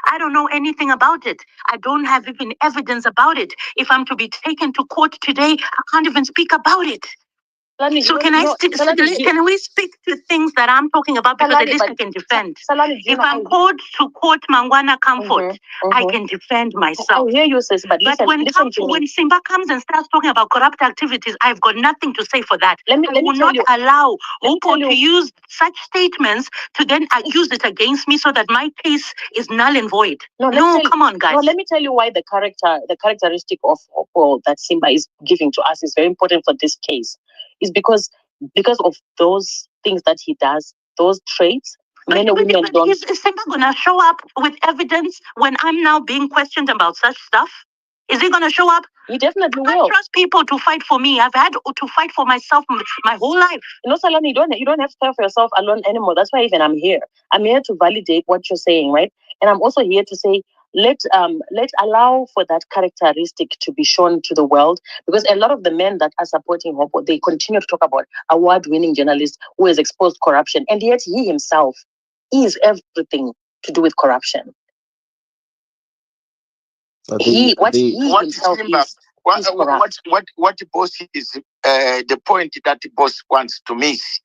I don't know anything about it. I don't have even evidence about it. If I'm to be taken to court today, I can't even speak about it. So can can we speak to things that I'm talking about, because at least I can defend. If I'm called to court Mangwana Comfort, I can defend myself. I hear you, sis, but when Simba comes and starts talking about corrupt activities, I've got nothing to say for that. I will not allow Hopewell to use such statements to then use it against me so that my case is null and void. No, come on, guys. No, let me tell you why the characteristic of Hopewell that Simba is giving to us is very important for this case. Is because of those things that he does, those traits. Many women don't. Is Simba gonna show up with evidence when I'm now being questioned about such stuff? Is he gonna show up? He definitely will. I trust people to fight for me. I've had to fight for myself my whole life. Salani, you don't have to fight for yourself alone anymore. That's why even I'm here. I'm here to validate what you're saying, right? And I'm also here to say, let's allow for that characteristic to be shown to the world, because a lot of the men that are supporting Hopewell, they continue to talk about award-winning journalists who has exposed corruption, and yet he himself is everything to do with corruption. What boss is the point that boss wants to miss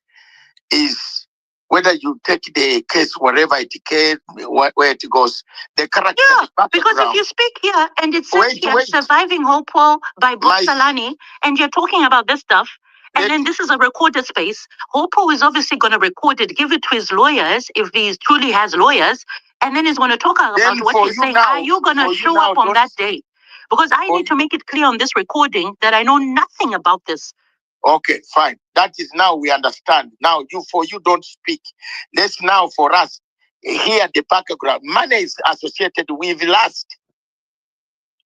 is whether you take the case wherever it case, where it goes, the character. Yeah, because if you speak here and it says surviving Hopewell by Boss Salani, and you're talking about this stuff, and then this is a recorded space, Hopewell is obviously going to record it, give it to his lawyers if he truly has lawyers, and then he's going to talk about what he's saying. Are you going to show up on that day? Because I need to make it clear on this recording that I know nothing about this. Okay, fine. That is now we understand. Now you don't speak. Let's now for us hear the background. Money is associated with lust.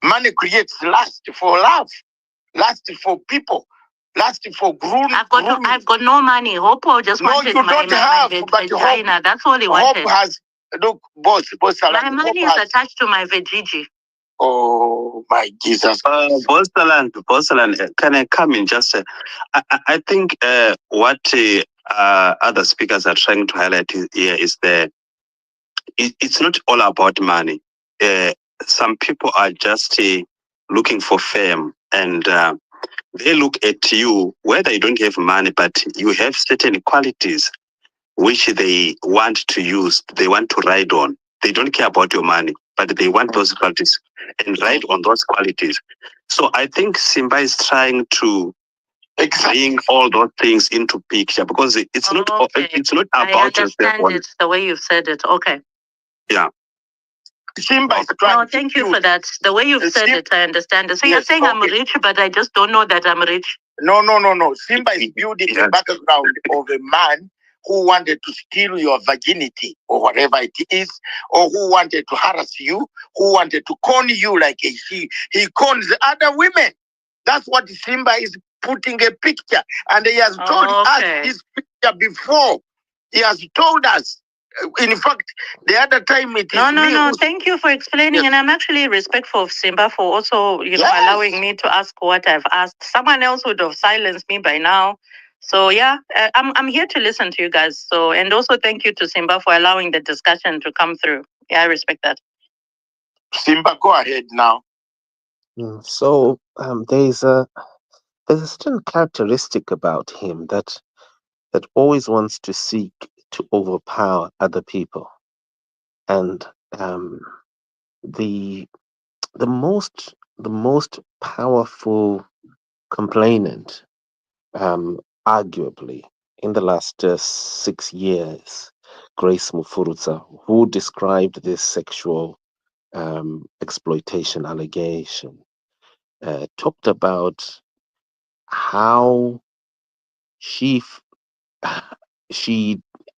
Money creates lust for love, lust for people, lust for grooming. I've got no money. Hopewell just wanted my vagina. That's all he wanted. Hope has boss. My money is attached to my veggie. Oh my Jesus! Boss Talan, can I come in just? I think what other speakers are trying to highlight here is it's not all about money. Some people are just looking for fame, and they look at you whether you don't have money, but you have certain qualities which they want to use. They want to ride on. They don't care about your money, but they want those qualities and ride on those qualities. So I think Simba is trying to bring all those things into picture, because it's not about yourself. It's the way you've said it. Okay. Yeah. Simba is trying. No, thank you for that. The way you've said it, I understand it. So you're saying I'm rich, but I just don't know that I'm rich. No. Simba is building the background of a man who wanted to steal your virginity or whatever it is, or who wanted to harass you, who wanted to con you like he cons other women. That's what Simba is putting a picture. And he has told us this picture before. He has told us. In fact, the other time it is No. Thank you for explaining, and I'm actually respectful of Simba for also, allowing me to ask what I've asked. Someone else would have silenced me by now. So yeah, I'm here to listen to you guys. So, and also thank you to Simba for allowing the discussion to come through. Yeah, I respect that. Simba, go ahead now. So there's a certain characteristic about him that always wants to seek to overpower other people, and the most powerful complainant, arguably in the last 6 years, Grace Mufurutsa, who described this sexual exploitation allegation, talked about how she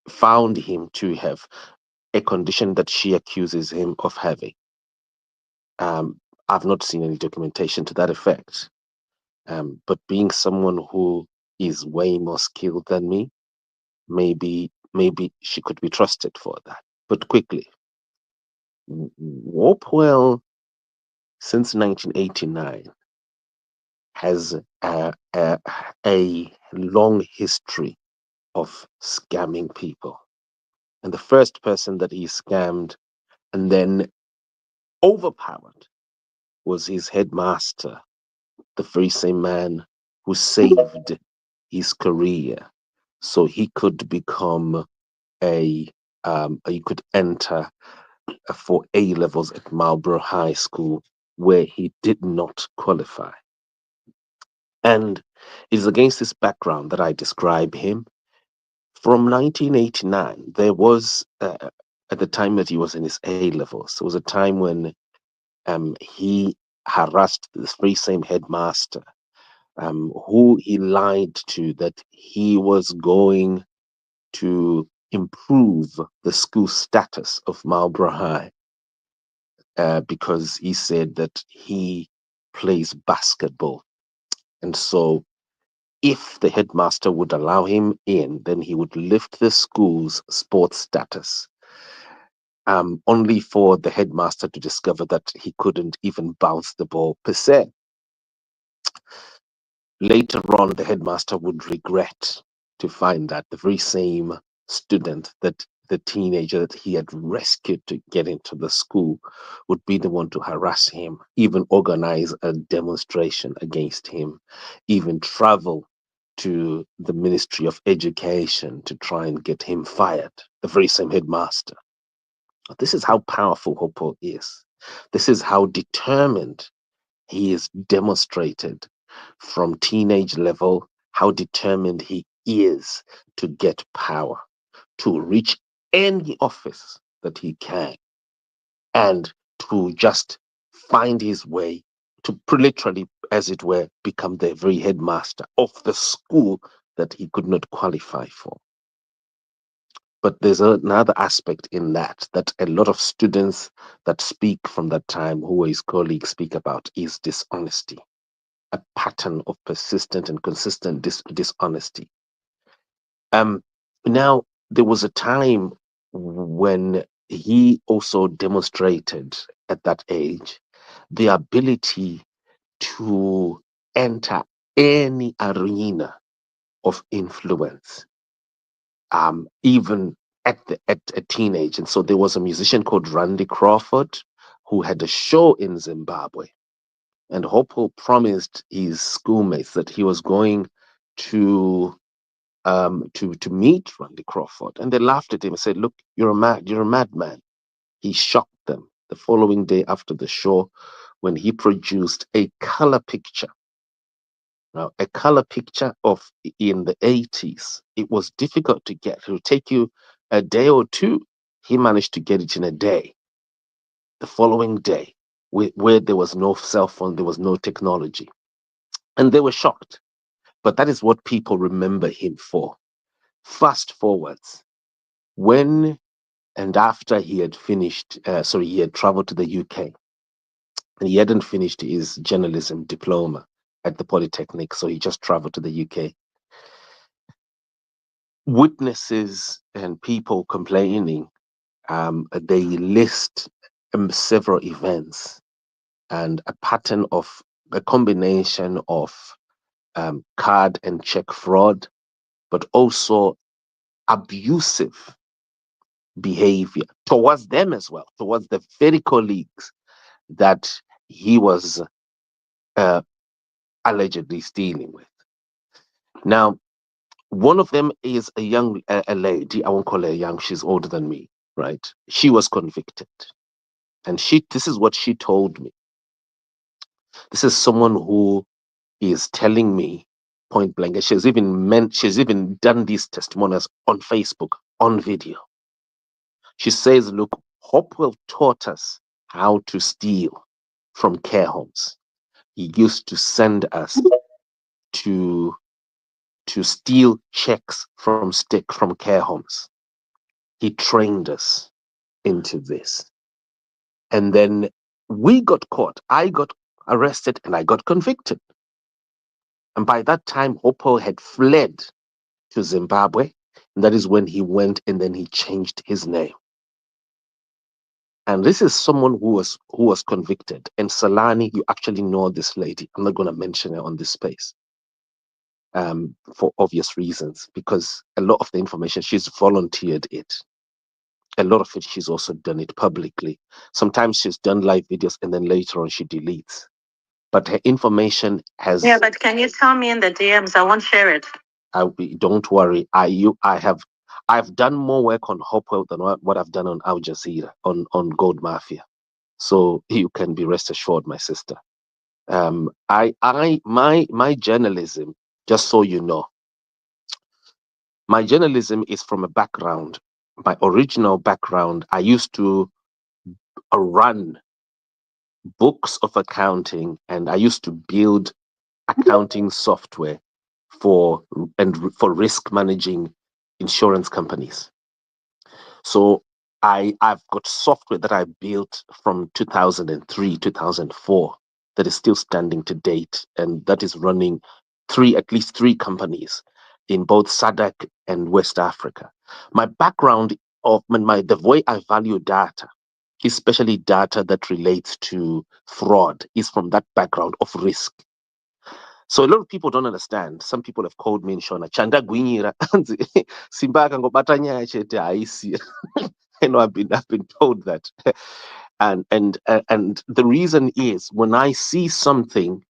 found him to have a condition that she accuses him of having. I've not seen any documentation to that effect. But being someone who is way more skilled than me, maybe she could be trusted for that. But quickly, Hopewell, since 1989, has a long history of scamming people. And the first person that he scammed and then Overpowered was his headmaster, the very same man who saved his career so he could become he could enter for A levels at Marlborough High School, where he did not qualify. And it is against this background that I describe him. From 1989, there was, at the time that he was in his A levels, there was a time when he harassed this very same headmaster, who he lied to that he was going to improve the school status of Marlborough High, because he said that he plays basketball. And so if the headmaster would allow him in, then he would lift the school's sports status. Only for the headmaster to discover that he couldn't even bounce the ball per se. Later on, the headmaster would regret to find that the very same student, that the teenager that he had rescued to get into the school, would be the one to harass him, even organize a demonstration against him, even travel to the Ministry of Education to try and get him fired, the very same headmaster. This is how powerful Hopewell is. This is how determined he is demonstrated from teenage level, how determined he is to get power, to reach any office that he can, and to just find his way to literally, as it were, become the very headmaster of the school that he could not qualify for. But there's another aspect in that a lot of students that speak from that time, who his colleagues speak about, is dishonesty, a pattern of persistent and consistent dishonesty. Now, there was a time when he also demonstrated at that age the ability to enter any arena of influence, even at a teenage. And so there was a musician called Randy Crawford who had a show in Zimbabwe, and Hopewell promised his schoolmates that he was going to meet Randy Crawford, and they laughed at him and said, "Look, you're a madman." He shocked them the following day after the show when he produced a color picture. Now, a color picture of in the 80s, it was difficult to get. It would take you a day or two. He managed to get it in a day. The following day, where there was no cell phone, there was no technology. And they were shocked. But that is what people remember him for. Fast forwards, when and after he had finished, he had traveled to the UK, and he hadn't finished his journalism diploma at the Polytechnic, so he just traveled to the UK. Witnesses and people complaining, they list several events and a pattern of a combination of card and check fraud, but also abusive behavior towards them as well, towards the very colleagues that he was allegedly stealing with. Now, one of them is a young a lady. I won't call her young. She's older than me, right? She was convicted, and this is what she told me. This is someone who is telling me point blank, and she's even done these testimonials on Facebook, on video. She says, "Look, Hopewell taught us how to steal from care homes. He used to send us to steal checks from care homes. He trained us into this. And then we got caught. I got arrested and I got convicted. And by that time, Hopewell had fled to Zimbabwe. And that is when he went and then he changed his name. And this is someone who was convicted. And Salani, you actually know this lady. I'm not going to mention her on this space, for obvious reasons, because a lot of the information, she's volunteered it. a lot of it, she's also done it publicly. Sometimes she's done live videos and then later on she deletes. But her information has. Yeah, but can you tell me in the DMs? I won't share it. Don't worry. I've done more work on Hopewell than what I've done on Al Jazeera on Gold Mafia. So you can be rest assured, my sister. My journalism, just so you know, my journalism is from a background. My original background, I used to run books of accounting, and I used to build accounting software for risk managing insurance companies. So I've got software that I built from 2003, 2004 that is still standing to date, and that is running at least three companies in both SADC and West Africa. My background the way I value data, especially data that relates to fraud, is from that background of risk. So a lot of people don't understand. Some people have called me in Shona Chanda Gwinyira Simbaka ngobatanya chete aisi. I know I've been told that. And the reason is when I see something,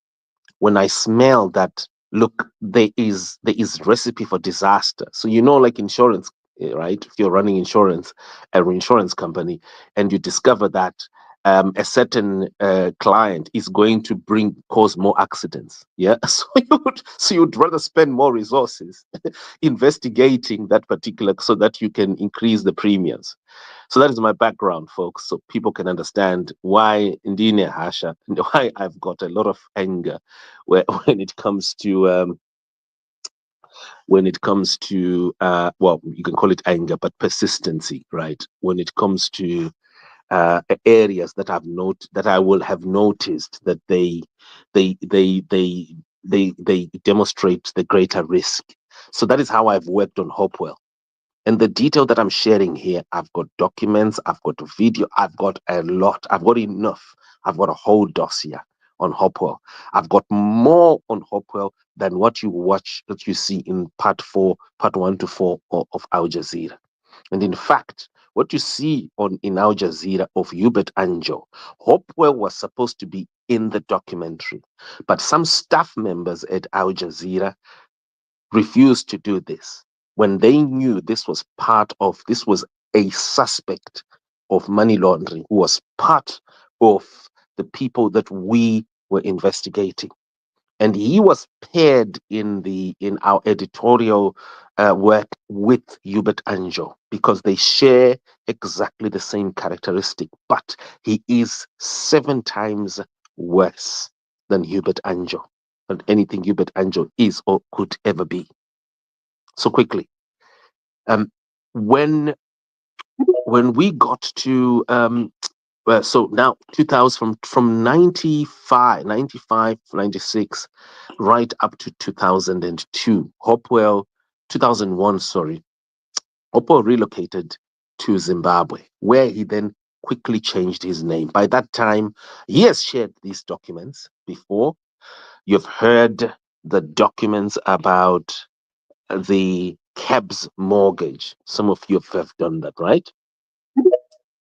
when I smell that, look, there is recipe for disaster. So like insurance, right? If you're running an insurance company, and you discover that a certain client is going to cause more accidents, yeah. So you'd rather spend more resources investigating that particular, so that you can increase the premiums. So that is my background, folks, so people can understand why Indine Hasha and why I've got a lot of anger when it comes to well, you can call it anger, but persistency, right? When it comes to areas that I will have noticed that they demonstrate the greater risk. So that is how I've worked on Hopewell. And the detail that I'm sharing here, I've got documents, I've got video, I've got a lot, I've got enough. I've got a whole dossier on Hopewell. I've got more on Hopewell than what you see in part 1 to 4 of Al Jazeera. And in fact, what you see in Al Jazeera of Hubert Anjo, Hopewell was supposed to be in the documentary, but some staff members at Al Jazeera refused to do this when they knew this was a suspect of money laundering who was part of the people that we were investigating. And he was paired in our editorial work with Hubert Anjo because they share exactly the same characteristic, but he is 7 times worse than Hubert Anjo, than anything Hubert Anjo is or could ever be. So quickly, when we got to so now 2000, from 95, 96, right up to 2002, Hopewell, 2001, sorry, Hopewell relocated to Zimbabwe, where he then quickly changed his name. By that time, he has shared these documents before. You've heard the documents about the cab's mortgage. Some of you have done that, right?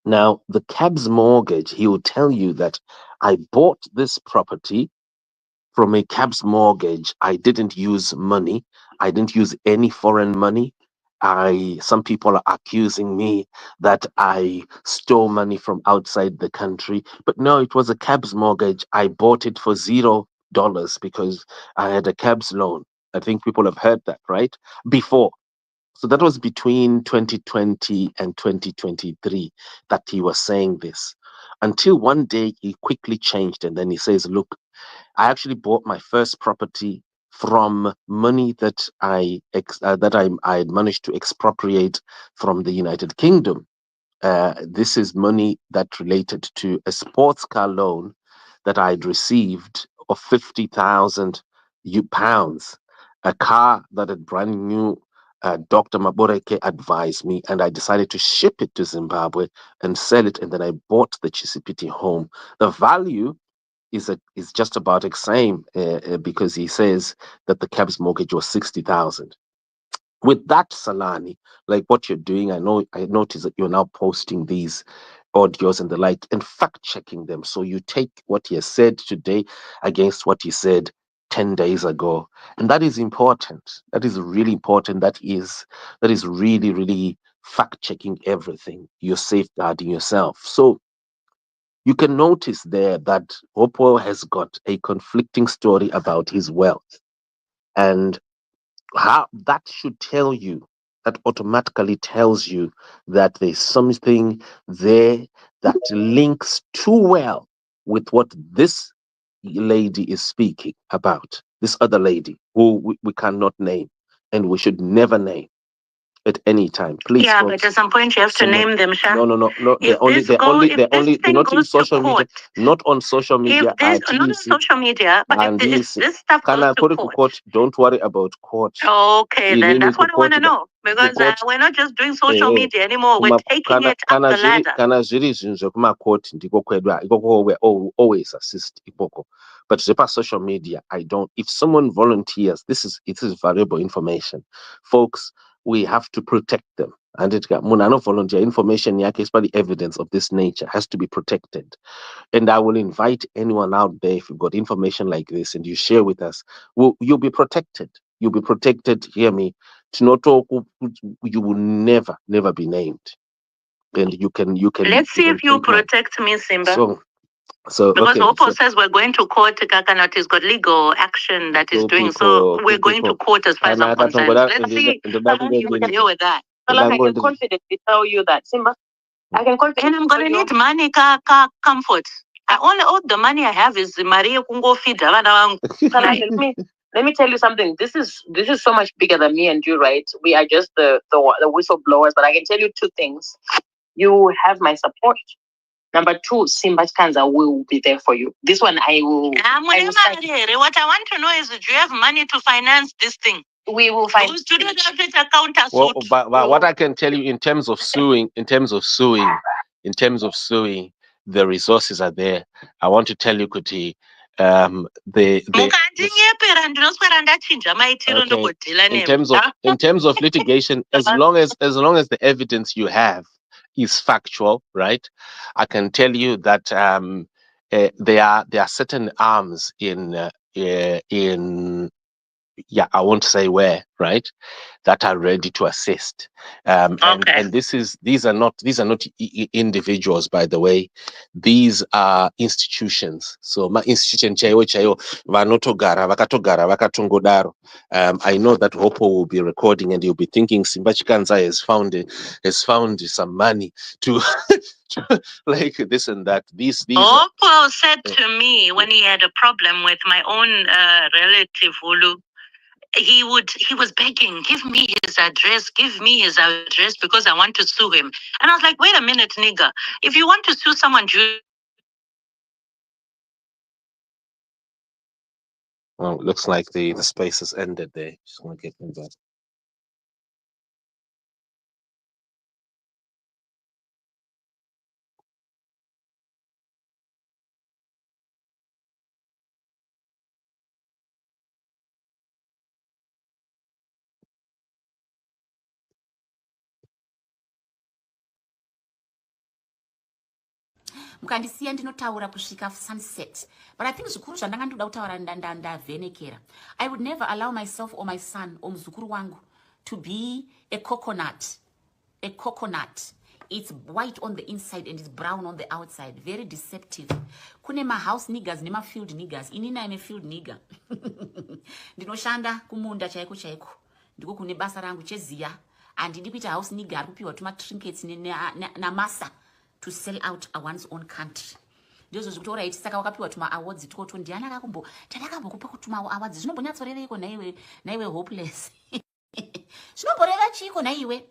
Now, the cab's mortgage, he will tell you that I bought this property from a cab's mortgage. I didn't use money. I didn't use any foreign money. Some people are accusing me that I stole money from outside the country, but no, it was a cab's mortgage. I bought it for $0 because I had a cab's loan. I think people have heard that, right? Before. So that was between 2020 and 2023 that he was saying this. Until one day he quickly changed, and then he says, look, I actually bought my first property from money that I had managed to expropriate from the United Kingdom. This is money that related to a sports car loan that I'd received of 50,000 pounds, a car that had brand new. Dr. Maboreke advised me, and I decided to ship it to Zimbabwe and sell it. And then I bought the Chisipiti home. The value is just about the same because he says that the cab's mortgage was 60,000. with that, Salani, like what you're doing, I notice that you're now posting these audios and the like and fact checking them. So you take what he has said today against what he said 10 days ago. And that is important. That is really important. That is really, really fact checking everything. You're safeguarding yourself. So you can notice there that Hopewell has got a conflicting story about his wealth. And how that should tell you, that automatically tells you that there's something there that links too well with what this lady is speaking about, this other lady who we cannot name and we should never name at any time. Please. Yeah, but at some point you have to name them, Sha. No. They're not in social media. Not on social media. Not on social media, but if this stuff goes to court. Don't worry about court. Okay, then that's what I want to know. Because we're not just doing social media anymore. We're taking it up the ladder. Kana zviri zvinhu zvekumakoti ndiko kwedu ikoko we always assist ikoko. But zepa social media, I don't. If someone volunteers, it is valuable information. Folks, we have to protect them. And it got volunteer information, especially evidence of this nature, has to be protected. And I will invite anyone out there, if you've got information like this and you share with us, you'll be protected. You'll be protected. Hear me. You will never be named. And you can. Let's see if you protect me, Simba. So because Hopewell says we're going to court. Kakanot has got legal action that he's doing. So we're going to court as far as I'm concerned. Let's see how you can deal with that. So like I can confidently tell you that, Simba. I can confidently. And I'm gonna need money, comfort. All the money I have is Maria Kungo feed. Let me tell you something. This is so much bigger than me and you, right? We are just the whistleblowers. But I can tell you two things. You have my support. Number two, Simba Kanza will be there for you. This one I will. What I want to know is, do you have money to finance this thing? We will find. But what I can tell you in terms of suing, the resources are there. I want to tell you, Kuti, in terms of litigation, as long as the evidence you have is factual, right? I can tell you that there are certain arms in I won't say where, right, that are ready to assist. And these are not individuals, by the way. These are institutions. So my institution chayo vanotogara vakatongodaro. I know that Hopewell will be recording and you'll be thinking Simba Chikanza has found some money to like this and that. These Hopewell said to me when he had a problem with my own relative Hulu, he was begging, give me his address because I want to sue him. And I was like, wait a minute, nigga. If you want to sue someone, well, it looks like the space has ended there. Just want to get them back. mukandisiya ndinotaura kusvika sunset, but I think zvikuru zvandanga ndoda kutaura ndavhenekera. I would never allow myself or my son or muzukuru wangu to be a coconut. It's white on the inside and it's brown on the outside. Very deceptive. Kune house niggas nema field niggas. Inina ime field nigga. Ndinoshanda kumunda chaiko ndiko kune basa rangu cheziya. Andidi kuita house nigga kupiwa tuma trinkets na masa to sell out one's own country. Ndozo zvikutora ichi saka wakapiwa tuma awards toto ndiana tadakambokupa kutuma awards. Zvinombonyatsorereiko naiwe hopeless. Zvinomboreva chiko naiwe.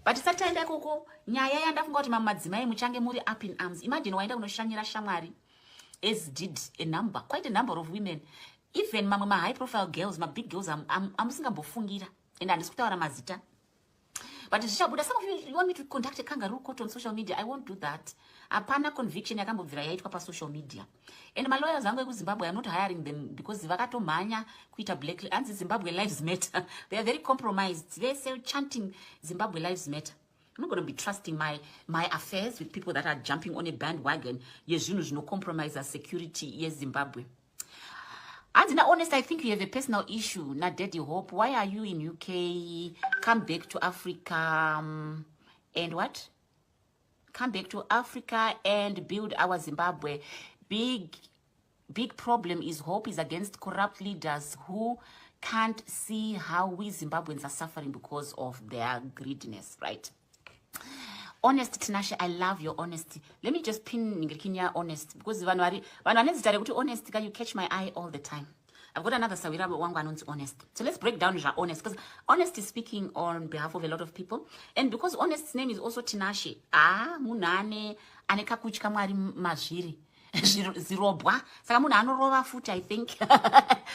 But sataenda koko nyaya yandafunga kuti mamadzimai muchange muri up in arms. Imagine waenda kunoshanyira shamwari, as did quite a number of women, even my high profile girls, my big girls, amusingambofungira and andisi kutaura mazita. But some of want me to conduct a kangaroo court on social media? I won't do that. Apana conviction yakambobvira yaitwa pa social media. And my lawyers angu Zimbabwe, I'm not hiring them because vakatomhanya kuita black and Zimbabwe lives matter. They are very compromised. They say chanting Zimbabwe lives matter. I'm not going to be trusting my affairs with people that are jumping on a bandwagon. Yes, you know, no compromise as security. Yes, Zimbabwe. And in honest, I think you have a personal issue. Not Daddy Hope. Why are you in UK? Come back to Africa. And what? Come back to Africa and build our Zimbabwe. Big problem is Hope is against corrupt leaders who can't see how we Zimbabweans are suffering because of their greediness, right? Honest, Tinashe, I love your honesty. Let me just pin Ningrikinya honest because honest, you catch my eye all the time. I've got another Sawira Wangwan's honest. So let's break down your honest because honest is speaking on behalf of a lot of people. And because honest's name is also Tinashe. Munane aneka kuchika mwari mazviri. Zirobwa. Saka munhu anorova futi, I think.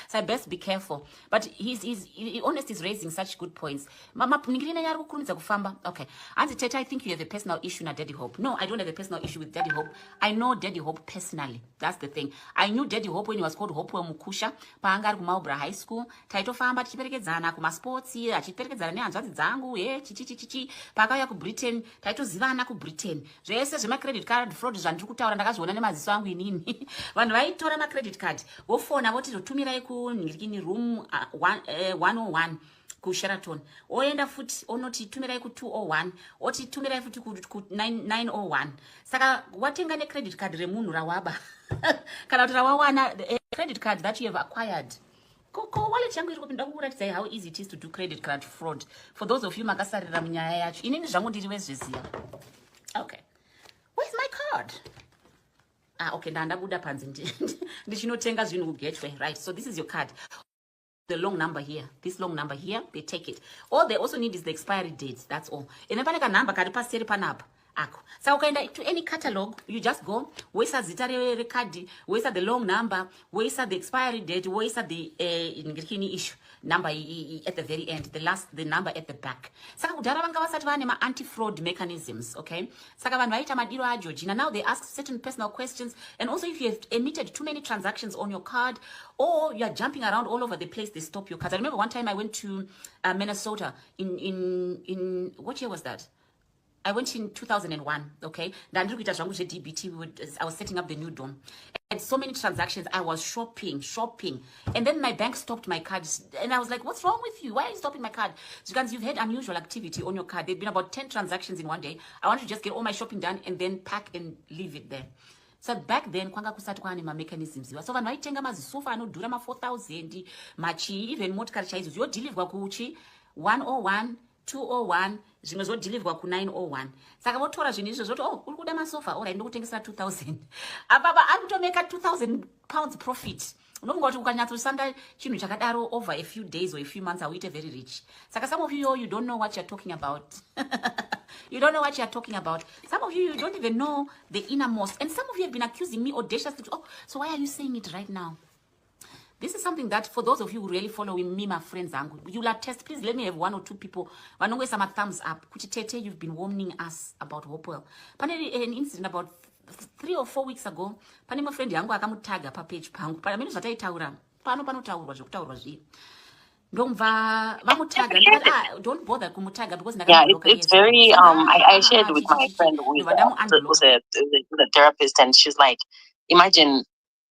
So I best be careful. But he honest is raising such good points. Okay. Auntie Teta, I think you have a personal issue with Daddy Hope. No, I don't have a personal issue with Daddy Hope. I know Daddy Hope personally. That's the thing. I knew Daddy Hope when he was called Hopewell Mukusha. Paangari kumaubra high school. Taito famba tichiperekedzana kuma sports achiperekedzana nehanzvadzi dzangu chichichichichi. Pakauya ku Britain, taito zivana ku Britain. Zvese zvema credit card fraud zvandiri kutaura ndakazviona nemaziso angu inini. Vanhu vaitora ma credit card. Vofona voti totumirai ku room 101. Ku Sheraton. Oenda futi onoti tumirai ku 201. Oti tumirai futi ku 901. Saka watenga ne credit card remunhu rawaba. Kana kuti rawawana credit card that you have acquired. Ko wallet yangu iri kupinda kukuratidza how easy it is to do credit card fraud. For those of you makasarira munyaya yacho. Inini zvangu ndiri wezviziva. Okay. Where's my card? Okay, ndandabuda panzi ndichinotenga zvinhu kugateway. Right. So this is your card. The long number here, this long number here, they take it. All they also need is the expiry date. That's all. And if I number kari pasiri panapa. So to any catalog, you just go. Where's the recard? Where's the long number? Where's the expiry date? Where's the issue number at the very end? The number at the back. So anti-fraud mechanisms. Okay. So now they ask certain personal questions, and also if you have emitted too many transactions on your card, or you are jumping around all over the place, they stop your card. I remember one time I went to Minnesota in what year was that? I went in 2001, okay? I was setting up the new dome. I had so many transactions. I was shopping. And then my bank stopped my cards. And I was like, what's wrong with you? Why are you stopping my card? Because you've had unusual activity on your card. There'd been about 10 transactions in one day. I wanted to just get all my shopping done and then pack and leave it there. So back then, kwanga kusati kwane ma mechanisms. So vanhu vaitenga mazisofa anodhura ma 4,000, machi, even motikari chaizo. Yodhilivwa kuchi 101, 201, zvimwe zvodhilivhwa ku 901. Saka votora zvinhu izvo zvoti uri kuda masofa, alright ndokutengesera 2,000. Apapa ari kutomeka 2,000 pounds profit. Unofunga kuti ukanyatsosanda chinhu chakadaro over a few days or a few months auite very rich. Saka some of you don't know what you're talking about. You don't know what you're talking about. Some of you don't even know the innermost. And some of you have been accusing me audaciously. Oh, so why are you saying it right now? This is something that, for those of you who really follow me, my friends, you'll attest. Please let me have 1 or 2 people. Wanongwe some thumbs up. Kuchitete, you've been warning us about Hopewell. Pane an incident about 3 or 4 weeks ago. Pane my friend yangu akamutaga pa page pangu. Pana minu zvataitaura. Panotaurwa zvokutaurwa zvi. Don't bother kumutaga because it's very I shared with my friend who's a therapist, and she's like, imagine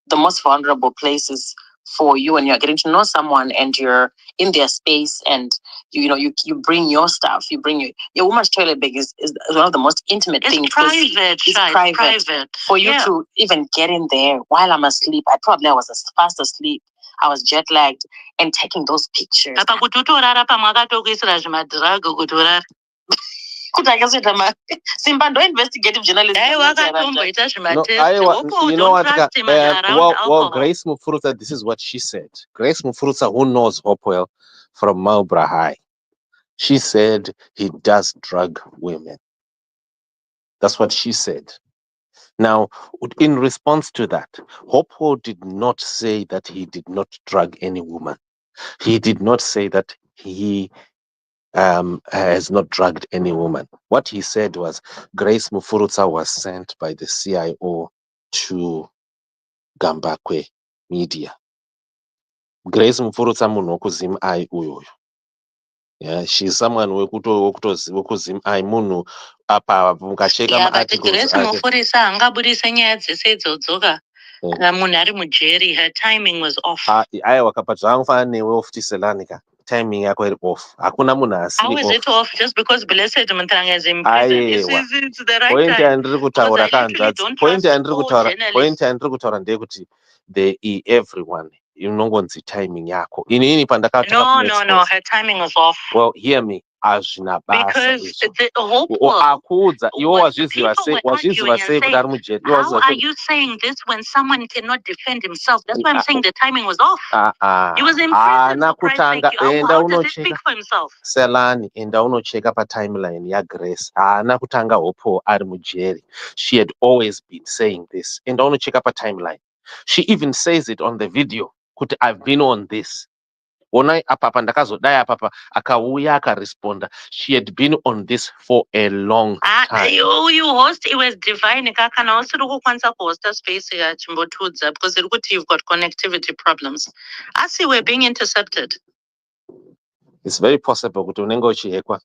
the most vulnerable places for you when you're getting to know someone and you're in their space, and you bring your stuff, you bring your woman's toilet bag is one of the most intimate things. It's private for you to even get in there while I'm asleep. I was fast asleep. I was jet lagged, and taking those pictures. Simba, no investigative journalist. Well, Grace Mufruta, this is what she said. Grace Mufruta, who knows Hopewell from Marlborough High, she said he does drug women. That's what she said. Now, in response to that, Hopewell did not say that he did not drug any woman. He did not say that he has not drugged any woman. What he said was Grace Mufurutsa was sent by the CIO to Gambakwe Media. Grace Mufurutsa munhu wokuzim ai uyoyo. Yeah, she's someone wokuzim ai munhu apa mukacheka articles. Grace Mufurutsa angabudisa nyaya dzese idzodzo munhu ari mujeri, her timing was off. Aiwa kapa zvaangofana newe ofutiselani timing yako iri off. Hakuna munhu asiri off. How is it off just because Blessed Mutanga is in prison? It's the right time. Point yandiri kutaura ndeyekuti everyone inongonzi timing yako. Inini No, her timing was off. Well, hear me. Azvina basa. Because the Hopewell, akudza iwo wazviziva sei kuti ari mujeri. How are you saying this when someone cannot defend himself? That's why I'm saying the timing was off. He was in prison. How does he speak for himself? Selani enda unocheka pa timeline ya Grace. Haana kutanga Hopewell ari mujeri. She had always been saying this. Enda unocheka pa timeline. She even says it on the video kuti I've been on this. Onai apapa ndakazodai apapa akauya akaresponda. She had been on this for a long time. You host, it was divine. Kana also kukwanisa host a space ya chimbotudza because you've got connectivity problems. As you were being intercepted. It's very possible kuti unenge uchihekwa.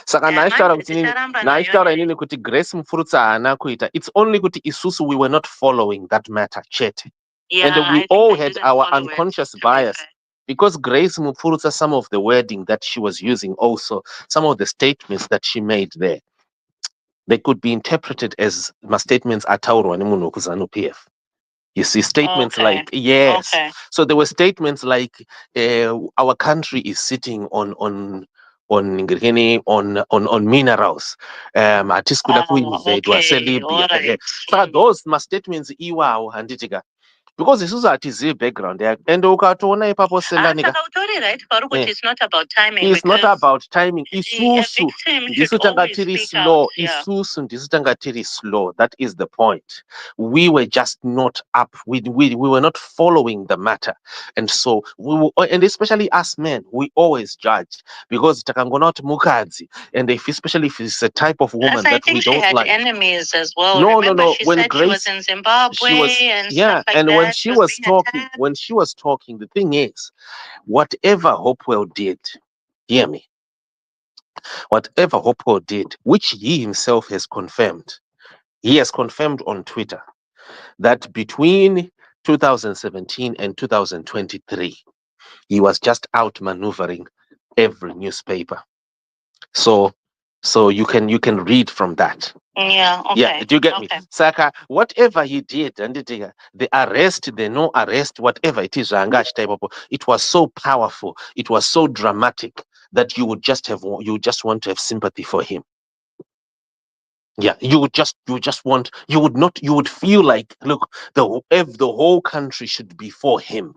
Saka naishitaura inini kuti Grace Mufurutsa haana kuita. It's only kuti isusu we were not following that matter chete. Yeah, and we all had our unconscious bias because Grace Mufurutsa, some of the wording that she was using, also some of the statements that she made there, they could be interpreted as my statements ataurwa nemunhu wekuzanu PF. You see, statements like yes. Okay. So there were statements like our country is sitting on minerals. So those my statements iwawo handitika. Because this is a background there. And ukatoona ipapo Selanika. It's not about timing. It's not about timing. Isusu ndisutanga tiri slow. That is the point. We were just not up. We were not following the matter. And so and especially us men, we always judge because takangona kuti mukadzi, and especially if it's a type of woman that we don't like. I think she had enemies as well. No. She said Grace, she was in Zimbabwe and stuff like and that. when she was talking, the thing is, whatever Hopewell did, hear me, whatever Hopewell did, which he himself has confirmed, he has confirmed on Twitter that between 2017 and 2023, he was just outmaneuvering every newspaper. So you can read from that. Yeah, okay. Yeah, do you get me? Saka, whatever he did, and the arrest, the no arrest, whatever it is, it was so powerful, it was so dramatic that you would just want to have sympathy for him. Yeah, you would feel like, look, the whole country should be for him.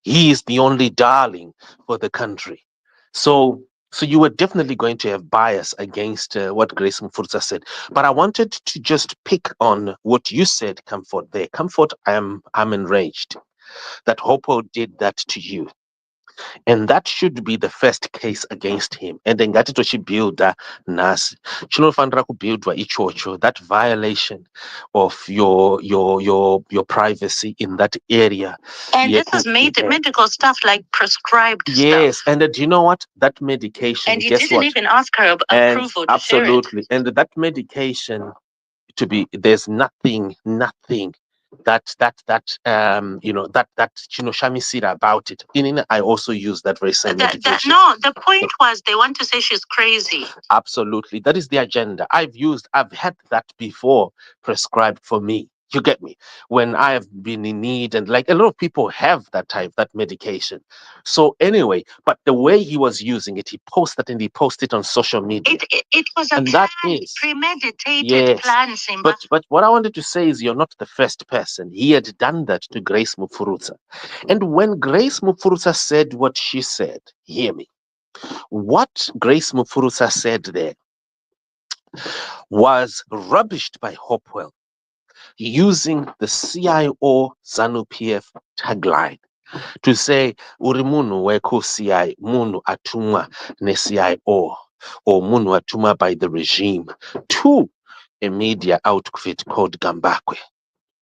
He is the only darling for the country. So you were definitely going to have bias against what Grace Mufurutsa said. But I wanted to just pick on what you said, Comfort, there. Comfort, I'm enraged that Hopewell did that to you. And that should be the first case against him. And then ngati tochibuilda nasi. Chinofanira kubuildwa ichocho, that violation of your privacy in that area. And this is medical stuff like prescribed stuff. Yes, and do you know what? That medication. And you didn't even ask her approval to absolutely. share it. And that medication there's nothing that shamisira about it. I also use that very same medication. The point was they want to say she's crazy. Absolutely. That is the agenda. I've had that before prescribed for me. You get me? When I have been in need, and like a lot of people have that medication. So anyway, but the way he was using it, he posted it on social media. It was a premeditated plan, Simba. But what I wanted to say is you're not the first person. He had done that to Grace Mufurutsa. And when Grace Mufurutsa said what she said, hear me, what Grace Mufurutsa said there was rubbished by Hopewell, using the CIO ZANU-PF tagline. to say uri munhu weku-CI, munhu atumwa ne-CIO, or munhu atumwa by the regime to a media outfit called Gambakwe.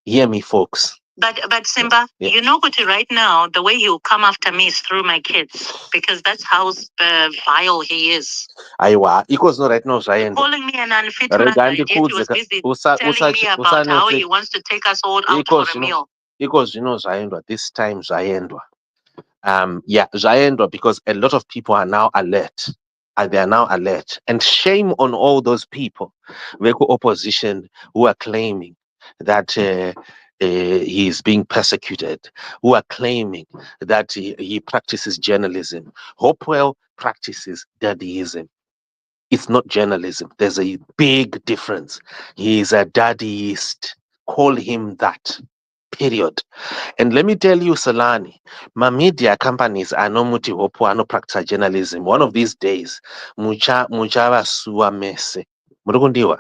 Hear me, folks. But Simba, Yeah. you know what? Right now, the way he'll come after me is through my kids, because that's how vile he is. Aiwa, equals no right now, Calling me an unfit man, yet he was busy telling me about how he wants to take us all out for a meal. Because zvaendwa this time zvaendwa. Yeah, zvaendwa because a lot of people are now alert. They are now alert. And shame on all those people, Veku opposition, who are claiming that he is being persecuted, who are claiming that he practices journalism. Hopewell practices daddyism. It's not journalism. There's a big difference. He is a daddyist. Call him that. Period. And let me tell you, Salani, my media companies are no muti hopo, no practice journalism. One of these days, muchava suwa mese. Murukundiwa.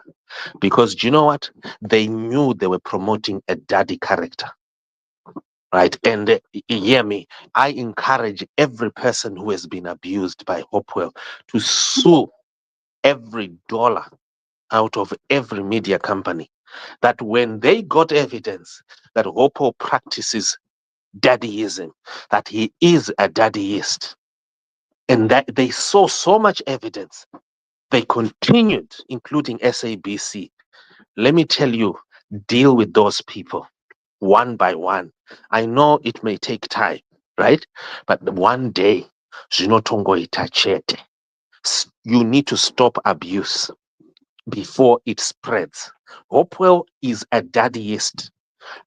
Because do you know what? They knew they were promoting a daddy character. Right? And hear me, I encourage every person who has been abused by Hopewell to sue every dollar out of every media company, that when they got evidence that Hopewell practices daddyism, that he is a daddyist, and that they saw so much evidence, they continued, including SABC. Let me tell you, deal with those people one by one. I know it may take time, right? But one day, zvinotongoita chete. You need to stop abuse before it spreads. Hopewell is a daddyist.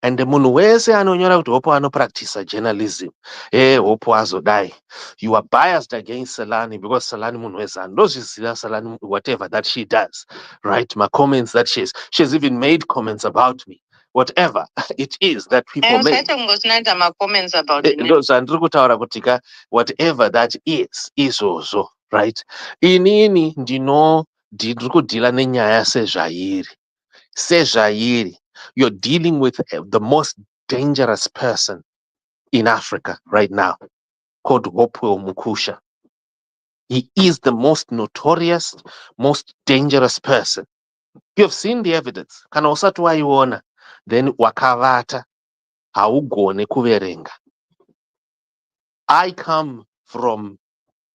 And the munhu wese anonyora kuti Hopewell anopractice journalism. Hopewell azodai. You are biased against Salani because Salani munhu wezano. Ndozviziva Salani, whatever that she does, right? My comments that she's even made comments about me. Whatever it is that people make. Comments about Ndozvandiri kutaura kuti ka whatever that is izvozvo, right? Inini ndiri kudhila nenyaya sezvairi. You're dealing with the most dangerous person in Africa right now, called Hopewell Mukusha. He is the most notorious, most dangerous person. You have seen the evidence. Kana usati waiona, then wakavata, haugone kuverenga. I come from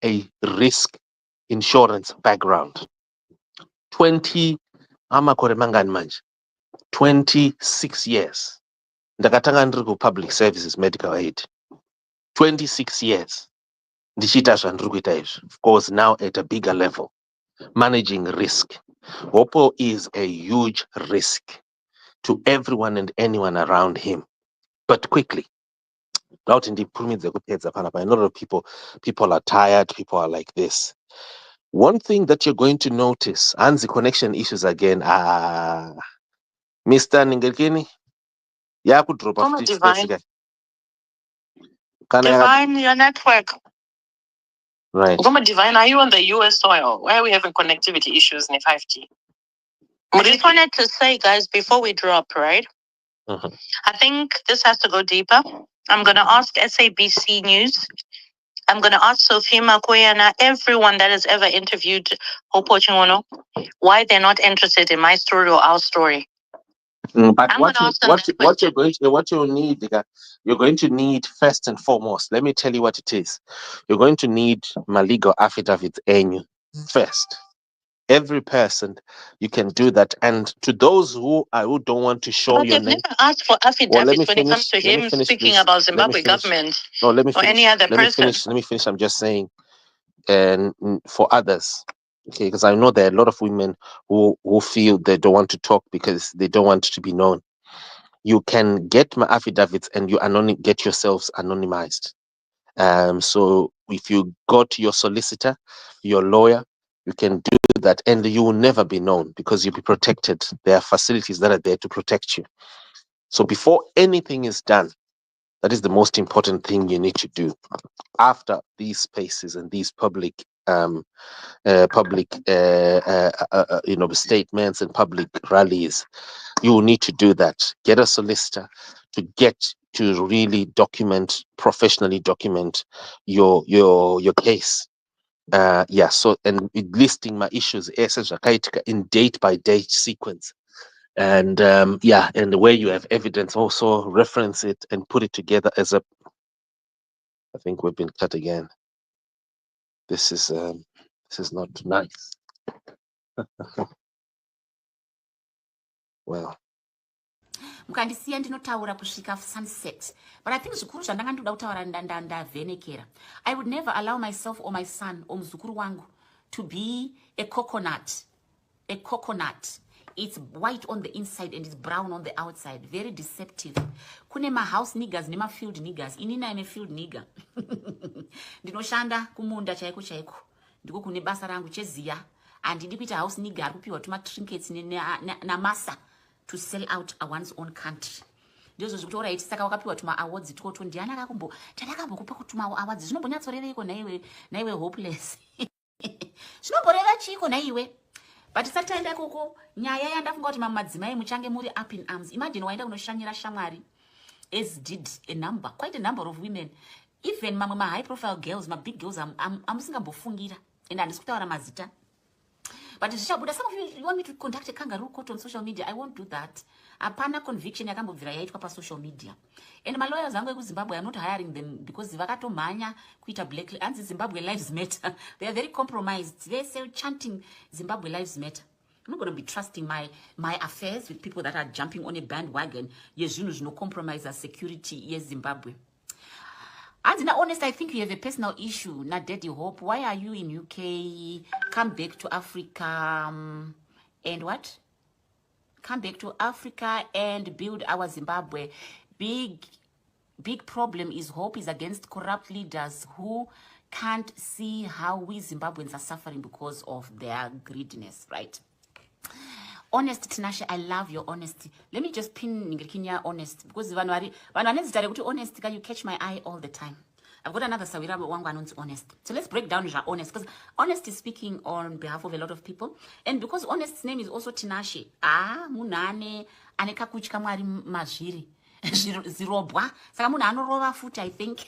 a risk insurance background. 26 years. Ndakatanga ndiri public services medical aid. 26 years. Ndichiita zvandiri kuita izvi. Of course, now at a bigger level. Managing risk. Hopewell is a huge risk to everyone and anyone around him. But quickly, out in the pyramids, a lot of people are tired, people are like this. One thing that you're going to notice, and the connection issues again, Mr. Ningelkini, drop off this Divine. Divine, your network. Right. Divine, are you on the US soil? Why are we having connectivity issues in 5G? I just wanted to say, guys, before we drop, right? Mm-hmm. I think this has to go deeper. I'm going to ask SABC News. I'm going to ask Sophie Makoyana, everyone that has ever interviewed Hopewell Chingono, why they're not interested in my story or our story. But what you need, you're going to need first and foremost. Let me tell you what it is. You're going to need my legal affidavit first. Every person, you can do that. And to those who don't want to show your name, never asked for affidavits when it comes to him speaking about Zimbabwe government or any other person. Let me finish. I'm just saying, and for others, okay, because I know there are a lot of women who feel they don't want to talk because they don't want to be known. You can get my affidavits and you get yourselves anonymized. So if you go to your solicitor, your lawyer, you can do that and you will never be known because you'll be protected. There are facilities that are there to protect you. So before anything is done, that is the most important thing you need to do. After these spaces and these public statements and public rallies, you will need to do that. Get a solicitor to get to really professionally document your case. So and listing my issues in date by date sequence. And and the way you have evidence, also reference it and put it together as a. I think we've been cut again. This is not nice. Well, mukandisiya ndinotaura kusvika sunset, but I think zvikuru zvandanga ndoda kutaura ndavhenekera. I would never allow myself or my son or muzukuru wangu to be a coconut. It's white on the inside and it's brown on the outside. Very deceptive. Kune house niggas nema field niggas. Inina ime field nigga. Ndinoshanda kumunda chaiko chaiko. Ndiko kune basa rangu cheziya. Andidi kuita house nigga kupiwa tuma trinkets na masa to sell out one's own country. Ndozo zvikutora iti saka wakapiwa tuma awards toto ndiana akakambokupa kutuma awards. Zvinombonyatsorereiko naiwe hopeless. Zvinomboreva chiko naiwe. But sataenda koko nyaya yandafunga kuti mamadzimai muchange muri up in arms. Imagine waenda kunoshanyira shamwari, as did quite a number of women. Even ma high profile girls, ma big girls, amusingambofungira. And handisi kutaura mazita. But some of you want me to conduct a kangaroo court on social media. I won't do that. Apana conviction yakambobvira yaitwa pa social media. And my lawyers angu Zimbabwe, I'm not hiring them because vakatomhanya kuita black and Zimbabwe lives matter. They are very compromised. They say chanting Zimbabwe lives matter. I'm not going to be trusting my affairs with people that are jumping on a bandwagon. Yes, you know, no compromise as security. Yes, Zimbabwe. And in honest, I think you have a personal issue. Not Daddy Hope. Why are you in UK? Come back to Africa. And what? Come back to Africa and build our Zimbabwe. Big problem is Hope is against corrupt leaders who can't see how we Zimbabweans are suffering because of their greediness, right? Honest, Tinashe, I love your honesty. Let me just pin Ningrikinya honest because honest, you catch my eye all the time. I've got another Sawira Wangwan's honest. So let's break down your honest because honest is speaking on behalf of a lot of people. And because honest's name is also Tinashe. Munane, aneka kuchika mwari mazviri. Zirobwa. Saka munhu anorova futi, I think.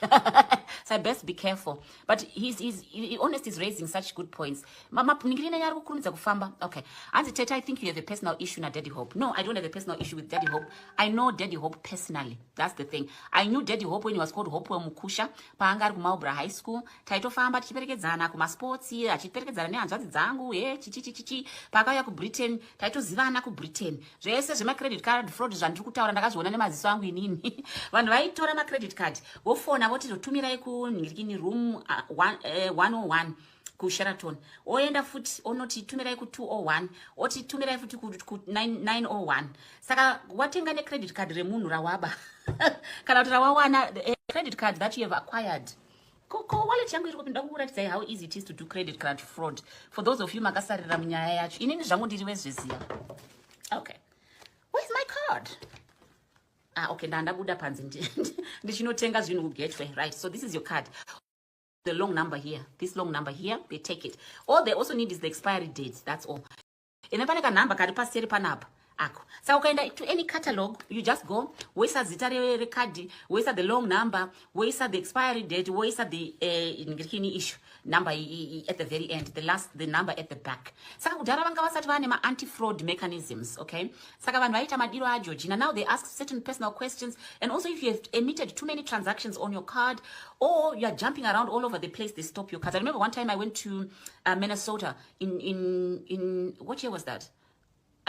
So I best be careful. But he honest is raising such good points. Okay. Auntie Teta, I think you have a personal issue with Daddy Hope. No, I don't have a personal issue with Daddy Hope. I know Daddy Hope personally. That's the thing. I knew Daddy Hope when he was called Hopewell Mukusha. Paangari kumaubra high school. Taito famba tichiperekedzana kuma sports here. Achiperekedzana nehanzvadzi dzangu. Chichichichi. Pakauya ku Britain. Taito zivana ku Britain. Zvese zvema credit card fraud zvandiri kutaura ndakazviona nemaziso angu inini. Vanhu vaitora ma credit card. Vofona voti totumirai ku room 101 ku Sheraton. Oenda futi onoti tumirai ku 201. Oti tumirai futi ku 901. Saka watenga ne credit card remunhu rawaba. Kana kuti rawawana credit card that you have acquired. Wallet yangu iri kupinda kukuratidza how easy it is to do credit card fraud. For those of you makasarira munyaya yacho. Inini zvangu ndiri wezviziya. Okay. Where's my card? Okay, ndandabuda panzi ndichinotenga zvinhu kugateway, right? So this is your card. The long number here, this long number here, they take it. All they also need is the expiry date. That's all. And then paneka number kari paseri panapa. Ako. So ukaenda to any catalog, you just go. Woisa zita recard, woisa the long number, woisa the expiry date, woisa the issue number at the very end, the number at the back. Saka kudara vanga vasati vane ma anti-fraud mechanisms, okay? Saka vanhu vaita madiro aJorgina. Now they ask certain personal questions, and also if you have emitted too many transactions on your card, or you are jumping around all over the place, they stop your cards. I remember one time I went to Minnesota in what year was that?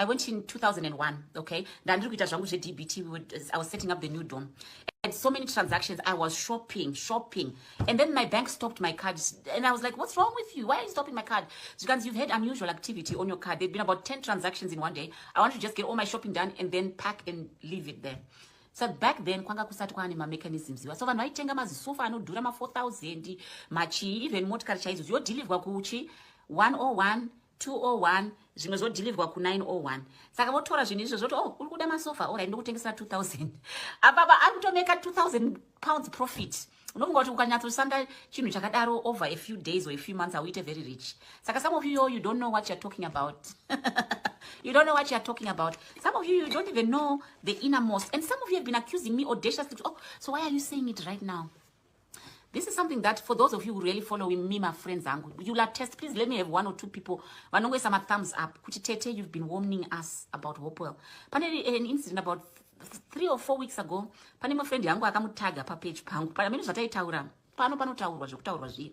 I went in 2001, okay? I was setting up the new dome. And so many transactions, I was shopping. And then my bank stopped my card. And I was like, what's wrong with you? Why are you stopping my card? Because you've had unusual activity on your card. There'd been about 10 transactions in one day. I want to just get all my shopping done and then pack and leave it there. So back then, kwanga kusati kwane ma mechanisms. So vanhu vaitenga mazisofa anodhura ma 4,000, machi, even motikari chaizo. Yodhilivwa kuchi 101, 201, zvimwe zvodhilivhwa ku 901. Saka votora zvinhu izvo zvoti, oh, uri kuda masofa, alright, ndokutengesa 2,000. Ababa ari kutomeka 2,000 pounds profit. unongoti ukanyatsosanda chinhu chakadaro over a few days or a few months hauite very rich. Saka some of you don't know what you're talking about. You don't know what you're talking about. Some of you don't even know the innermost. And some of you have been accusing me audaciously. Oh, so why are you saying it right now? This is something that for those of you who really follow me, my friends, you'll attest. Please let me have 1 or 2 people. Vanongwe some thumbs up. Kuchitete, you've been warning us about Hopewell. Pane an incident about 3 or 4 weeks ago. Pane my friend yangu akamutaga pa page pangu. Pana minu zvataitaura. Panotaurwa zvekutaurwa zviye.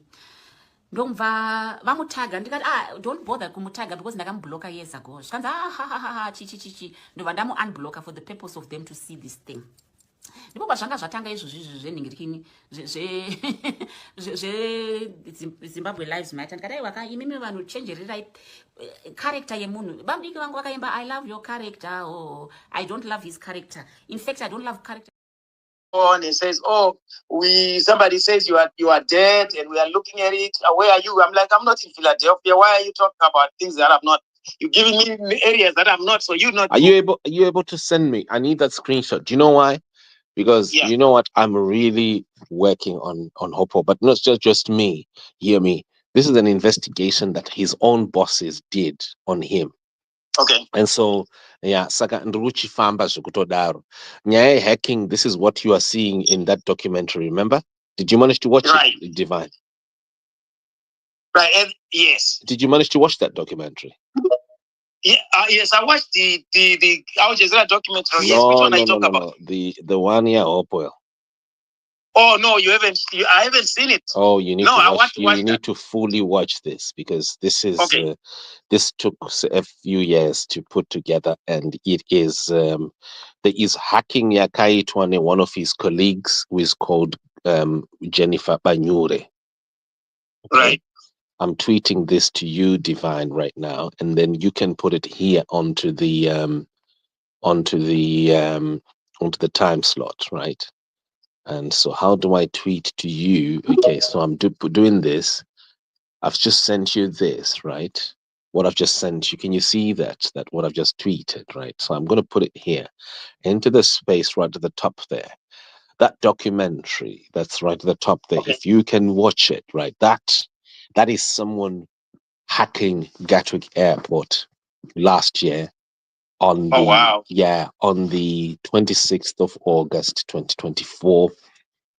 Ndomva vamutaga ndikati don't bother kumutaga because ndakamublocker years ago. Zvikanzi chichi. Ndobva ndamu unblocker for the purpose of them to see this thing. Ndipo zvanga zvatanga izvozvi zvenhingirikini Zimbabwe Lives Matter ndikati aiwa imimi vanhu chenjererai character yemunhu. Vamudiki vangu vakaimba I love your character or I don't love his character. In fact, I don't love character. On and says, "Oh, somebody says you are dead, and we are looking at it. Where are you?" I'm like, "I'm not in Philadelphia. Why are you talking about things that I'm not? You're giving me areas that I'm not. So you not." Are you able to send me? I need that screenshot. Do you know why? Because you know what? I'm really working on Hopewell, but not just me. Hear me. This is an investigation that his own bosses did on him. Okay. And so, saka ndruchi famba zvekutodaro. Nyaya hacking, this is what you are seeing in that documentary, remember? Did you manage to watch it, Divine? Right, and yes. Did you manage to watch that documentary? Yeah, yes, I watched the Al Jazeera documentary. No, which one no, I talk about? The one here, Hopewell. Oh no, you haven't. I haven't seen it. Oh, you need to I watch. want to watch You need to fully watch this because this is okay. This took a few years to put together, and it is there is hacking Yakaitwane, one of his colleagues, who is called Jennifer Banyure. Okay? Right. I'm tweeting this to you, Divine, right now, and then you can put it here onto the time slot, right? And so how do I tweet to you? Okay, so I'm doing this. I've just sent you this, right? What I've just sent you. Can you see that what I've just tweeted, right? So I'm going to put it here into the space right at the top there. That documentary that's right at the top there. Okay. If you can watch it, right? That is someone hacking Gatwick Airport last year on on the 26th of August 2024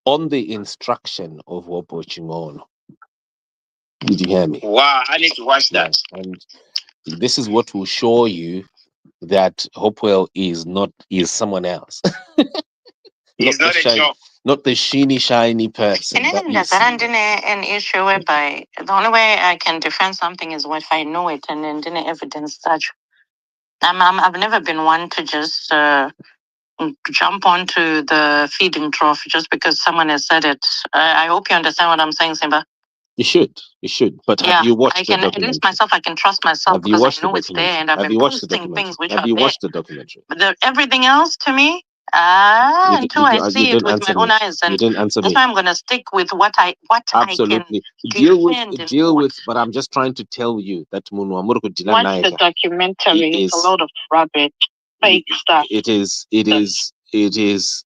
on the instruction of Wopo Chingono. Did you hear me? Wow, I need to watch that. And this is what will show you that Hopewell is someone else. He's not a joke. Not the shiny person. And then there's an issue whereby the only way I can defend something is if I know it and then the evidence such. I've never been one to just jump onto the feeding trough just because someone has said it. I hope you understand what I'm saying, Simba. You should. But have you watched the documentary? At least myself, I can trust myself because I know it's there and I've been posting things which are there. Have you watched the documentary? But everything else to me, until I see it with my own eyes, and that's why I'm gonna stick with what I absolutely can deal with. But I'm just trying to tell you that watch the documentary. It's a lot of rubbish, fake stuff. It is. This is.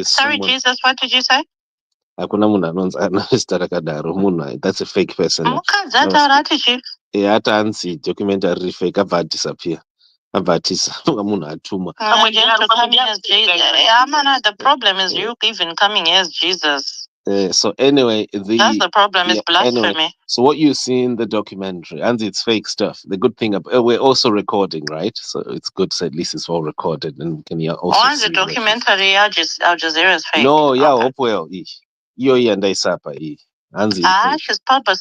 Sorry, Jesus. What did you say? That's a fake person. Documentary fake disappear. The problem is you even coming as Jesus. So anyway, that's the problem. Is blasphemy. Anyway, so what you see in the documentary, and it's fake stuff. The good thing about we're also recording, right? So it's good. So at least it's all recorded, and can you also see the documentary? Al Jazeera is fake. No, yeah, Hopewell. Yo and I sapa. She's probably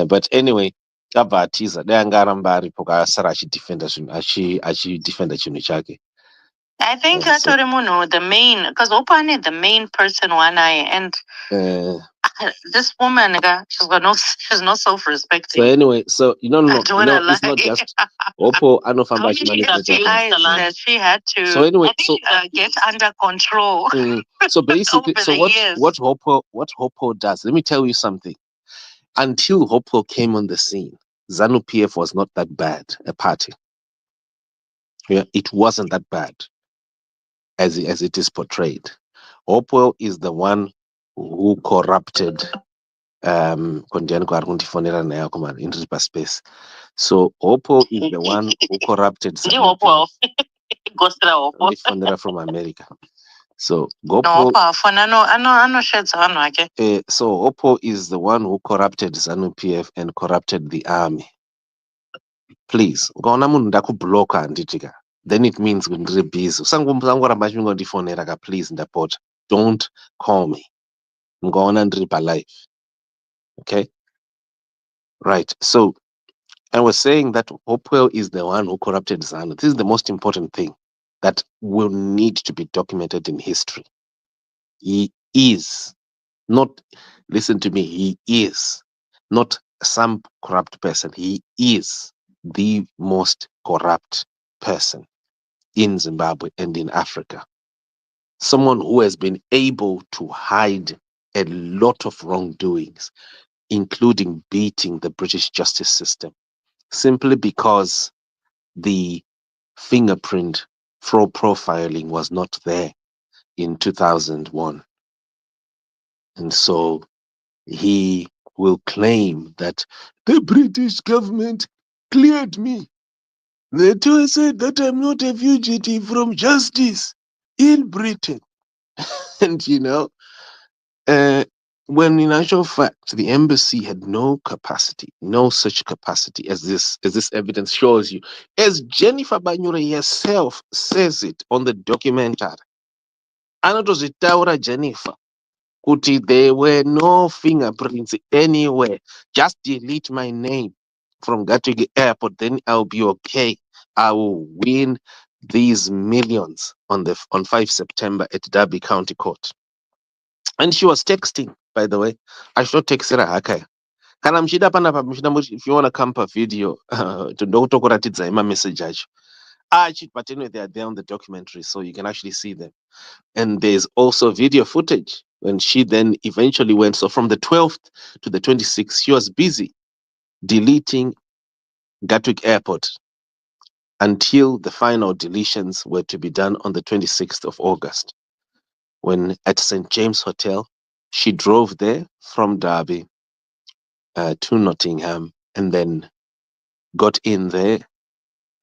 but anyway. Abatiza deangarambari poka asara achidefenda chinhu chake. I think that's what the main, because Opane the main person one eye and this woman she's not self-respecting. So anyway, so it's not just Oppo Anofamba that she had to so anyway, get under control. So basically what Hopewell does, let me tell you something. Until Hopewell came on the scene, ZANU-PF was not that bad a party. Yeah, it wasn't that bad as it is portrayed. Hopewell is the one who corrupted Kondiani kwari kundifonera naye kumana in space. So Hopewell is the one who corrupted Hopewell. Gostra Hopewell. Ndifonera from America. So Hopewell is the one who corrupted ZANU-PF and corrupted the army. Please, ukaona munhu ndakubloka handitika, then it means ndiri busy. Usangoramba chingondifonera ka, please ndapota. Don't call me. Ukaona ndiri palive. Okay? Right. So I was saying that Hopewell is the one who corrupted ZANU. This is the most important thing that will need to be documented in history. He is not, listen to me, he is not some corrupt person. He is the most corrupt person in Zimbabwe and in Africa. Someone who has been able to hide a lot of wrongdoings, including beating the British justice system, simply because the fingerprint for profiling was not there in 2001. And so he will claim that the British government cleared me. They too said that I'm not a fugitive from justice in Britain. And when in actual fact the embassy had no capacity, no such capacity as this evidence shows you, as Jennifer Banyure herself says it on the documentary. Anotozitaura Jennifer kuti there were no fingerprints anywhere. Just delete my name from Gatwick Airport, then I'll be okay. I will win these millions on 5 September at Derby County Court. And she was texting, by the way. I should text her hakaya. Kana mchida panapa if you want to come per video, to ndokutokuratidza ima message acho. But anyway, they are there on the documentary, so you can actually see them. And there's also video footage when she then eventually went. So from the 12th to the 26th, she was busy deleting Gatwick Airport until the final deletions were to be done on the 26th of August. When at St. James Hotel, she drove there from Derby to Nottingham and then got in there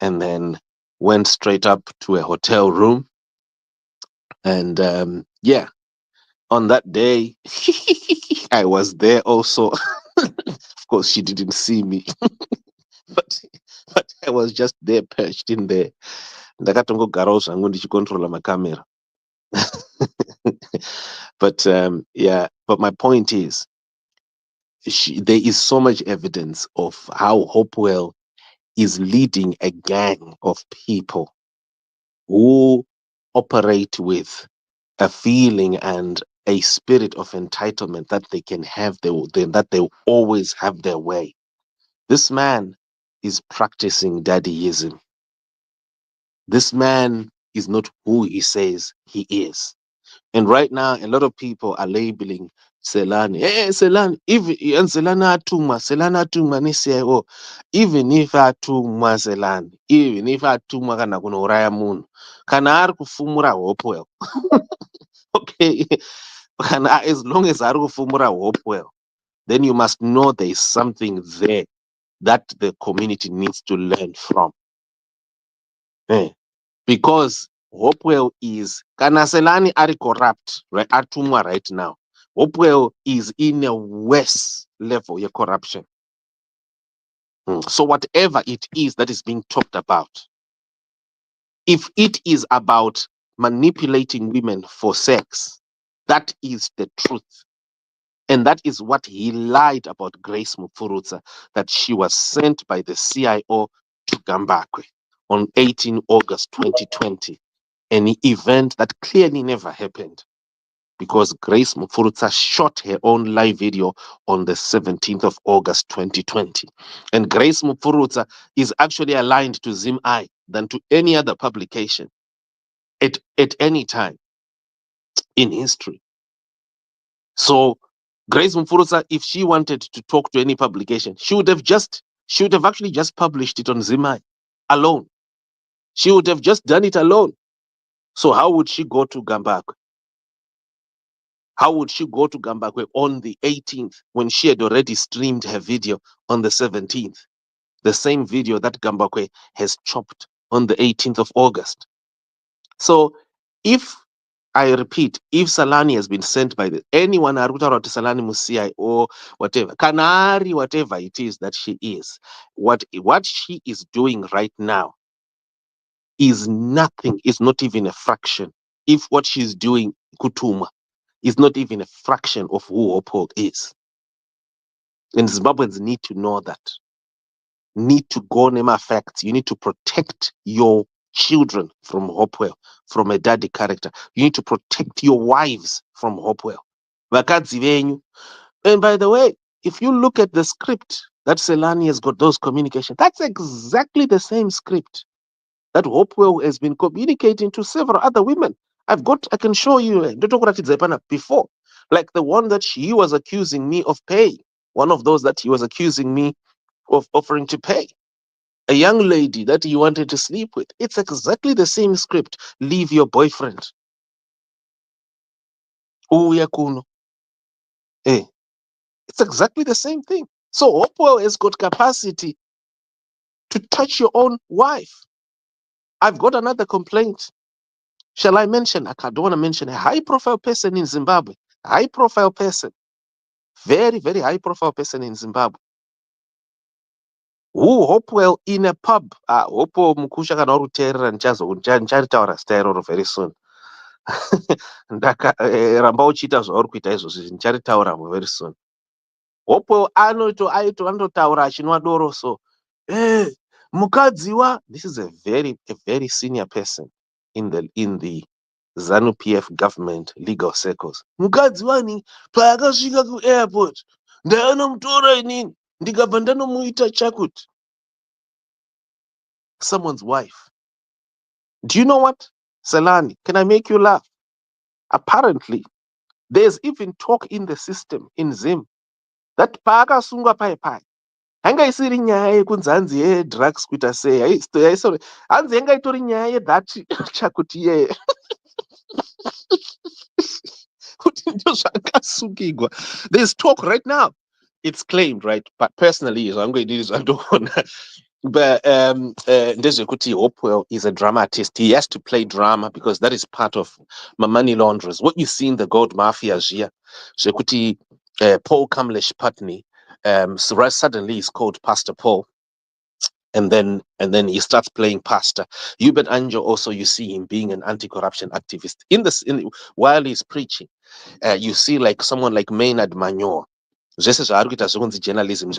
and then went straight up to a hotel room. And on that day, I was there also. Of course, she didn't see me, but I was just there, perched in there. Ndakatongogara zvangu ndichicontrola macamera. But but my point is, there is so much evidence of how Hopewell is leading a gang of people who operate with a feeling and a spirit of entitlement that they can have that they always have their way. This man is practicing daddyism. This man is not who he says he is. And right now, a lot of people are labeling Selani. Hey, Selani, and Selani atumwa ni CIO. Even if atumwa Selani, even if atumwa kana kunouraya munhu, kana ari kufumura Hopewell. Okay, as long as ari kufumura Hopewell, then you must know there is something there that the community needs to learn from. Because Hopewell is Kanaselani are corrupt, right? Atumwa right now. Hopewell is in a worse level of corruption. So whatever it is that is being talked about, if it is about manipulating women for sex, that is the truth. And that is what he lied about Grace Mufurutsa, that she was sent by the CIO to Gambakwe on 18 August 2020. An event that clearly never happened because Grace Mufurutsa shot her own live video on the 17th of August 2020. And Grace Mufurutsa is actually aligned to ZimEye than to any other publication at any time in history. So Grace Mufurutsa, if she wanted to talk to any publication, she would have actually just published it on ZimEye alone. She would have just done it alone. So how would she go to Gambakwe? How would she go to Gambakwe on the 18th when she had already streamed her video on the 17th? The same video that Gambakwe has chopped on the 18th of August. So if, I repeat, if Salani has been sent by anyone, Arutara to Salani Musiai or whatever, Kanari, whatever it is that she is, what she is doing right now is nothing, is not even a fraction. If what she's doing, Kutuma, is not even a fraction of who Hopewell is. And Zimbabweans need to know that. Need to go name facts. You need to protect your children from Hopewell, from a daddy character. You need to protect your wives from Hopewell. Vakadzi venyu. And by the way, if you look at the script that Selani has got those communications, that's exactly the same script that Hopewell has been communicating to several other women. I can show you before, like the one that he was accusing me of paying. One of those that he was accusing me of offering to pay. A young lady that he wanted to sleep with. It's exactly the same script. Leave your boyfriend. Uyakuno. It's exactly the same thing. So Hopewell has got capacity to touch your own wife. I've got another complaint. Shall I mention? I don't want to mention a high-profile person in Zimbabwe. High-profile person. Very, very high-profile person in Zimbabwe. Who Hopewell in a pub. Hopewell mukusha kana uruteerera nicharitaura zita iroro very soon. Ramba uchiita zvauri kuita izvozvo nicharitaura very soon. Hopewell anotaura achinwa doro so. Mukadziwa. This is a very senior person in the ZANU-PF government legal circles. Mukadziwa ni paakasvika kuairport ndaanomutora inini ndikabva ndanomuita chakuti. Someone's wife. Do you know what, Selani? Can I make you laugh? Apparently, there's even talk in the system in Zim that paakasungwa pai hanga isiri nyaya yekunzi hanzi yedrugs kuita sei hanzi yanga itori nyaya yedhati chakuti yeye kuti ndo zvakasungigwa. There's talk right now. It's claimed, right? But personally, but ndezvekuti Hopewell is a dramatist. He has to play drama because that is part of money launderers. What you see in the gold mafia here, zvekuti Paul Kamlesh Putney, so suddenly he's called Pastor Paul, and then he starts playing pastor. Hubert Anjo also, you see him being an anti-corruption activist while he's preaching. You see like someone like Maynard Manyor. Journalism.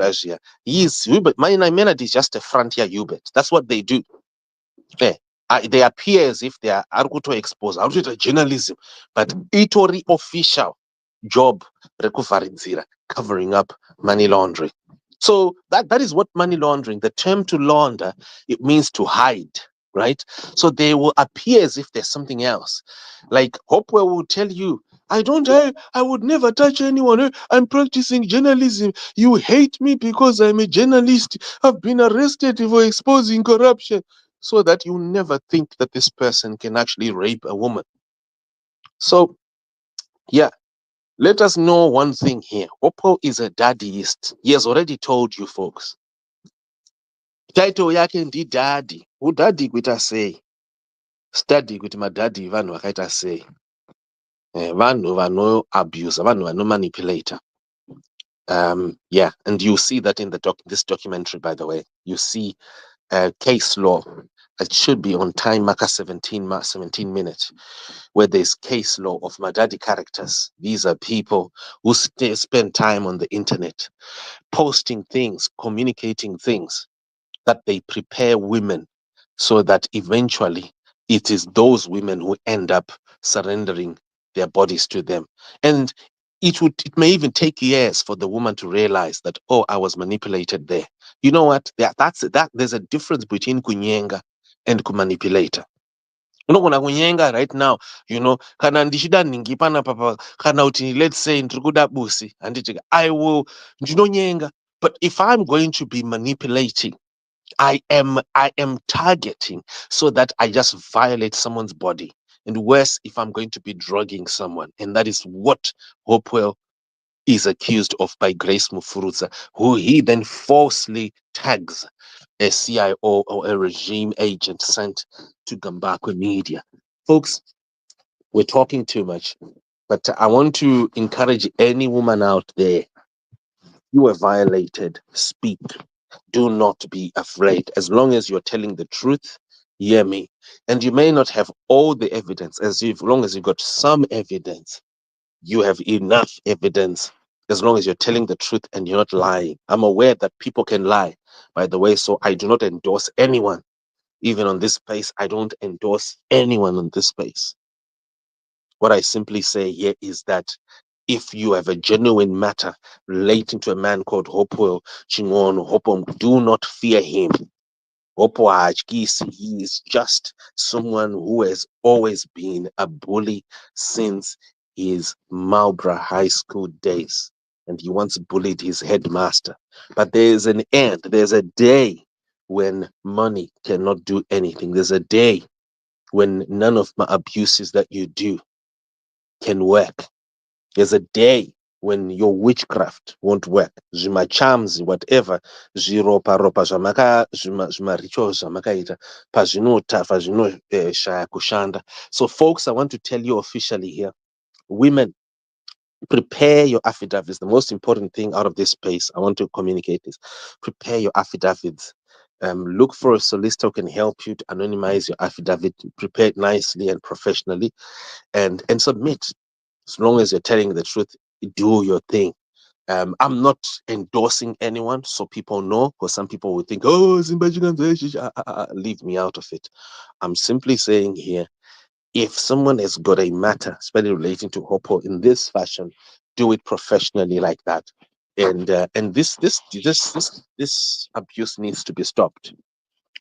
Maynard is just a frontier Hubert. That's what they do. They appear as if they are expose journalism, but itori official job covering up money laundering. So that is what money laundering, the term to launder, it means to hide, right? So they will appear as if there's something else. Like Hopewell will tell you, I would never touch anyone. I'm practicing journalism. You hate me because I'm a journalist. I've been arrested for exposing corruption. So that you never think that this person can actually rape a woman. So, yeah. Let us know one thing here. Hopewell is a daddyist. He has already told you folks. Title yake ndi daddy. Udaddy kuita sei? Study kuti madaddy vanhu vakaita sei? Vanhu vano abuse, vanhu vano manipulate. Yeah, and you see that in this documentary, by the way. You see case law. It should be on time marker 17 minutes, where there's case law of Madadi characters. These are people who spend time on the internet, posting things, communicating things that they prepare women so that eventually it is those women who end up surrendering their bodies to them. And it may even take years for the woman to realize that, oh, I was manipulated there. You know what? There's a difference between kunyenga and kumanipulator. Unogona kunyenga right now, kana ndichida nhingi panapa kana kuti let's say ndiri kuda busi handiti I will ndinonyenga. But if I'm going to be manipulating, I am targeting so that I just violate someone's body and worse if I'm going to be drugging someone. And that is what Hopewell is accused of by Grace Mufuruza, who he then falsely tags a CIO or a regime agent sent to Gambakwe media. Folks, we're talking too much, but I want to encourage any woman out there. You were violated. Speak. Do not be afraid. As long as you're telling the truth, hear me. And you may not have all the evidence, as long as you've got some evidence, you have enough evidence. As long as you're telling the truth and you're not lying. I'm aware that people can lie, by the way, so I do not endorse anyone. Even on this space, I don't endorse anyone on this space. What I simply say here is that if you have a genuine matter relating to a man called Hopewell Chingono, Hopewell, do not fear him. Hopewell Hachkisi, he is just someone who has always been a bully since his Marlborough High School days. And he once bullied his headmaster. But there's an end, there's a day when money cannot do anything. There's a day when none of my abuses that you do can work. There's a day when your witchcraft won't work. Zima charms, whatever, ropa zima rituals zamakaita, pazvinota, shaya kushanda. So folks, I want to tell you officially here, women, prepare your affidavits. The most important thing out of this space, I want to communicate this. Prepare your affidavits. Look for a solicitor who can help you to anonymize your affidavit, prepare it nicely and professionally, and submit. As long as you're telling the truth, do your thing. I'm not endorsing anyone, so people know, because some people would think, oh, leave me out of it. I'm simply saying here, if someone has got a matter, especially relating to Hopewell in this fashion, do it professionally like that. And this abuse needs to be stopped.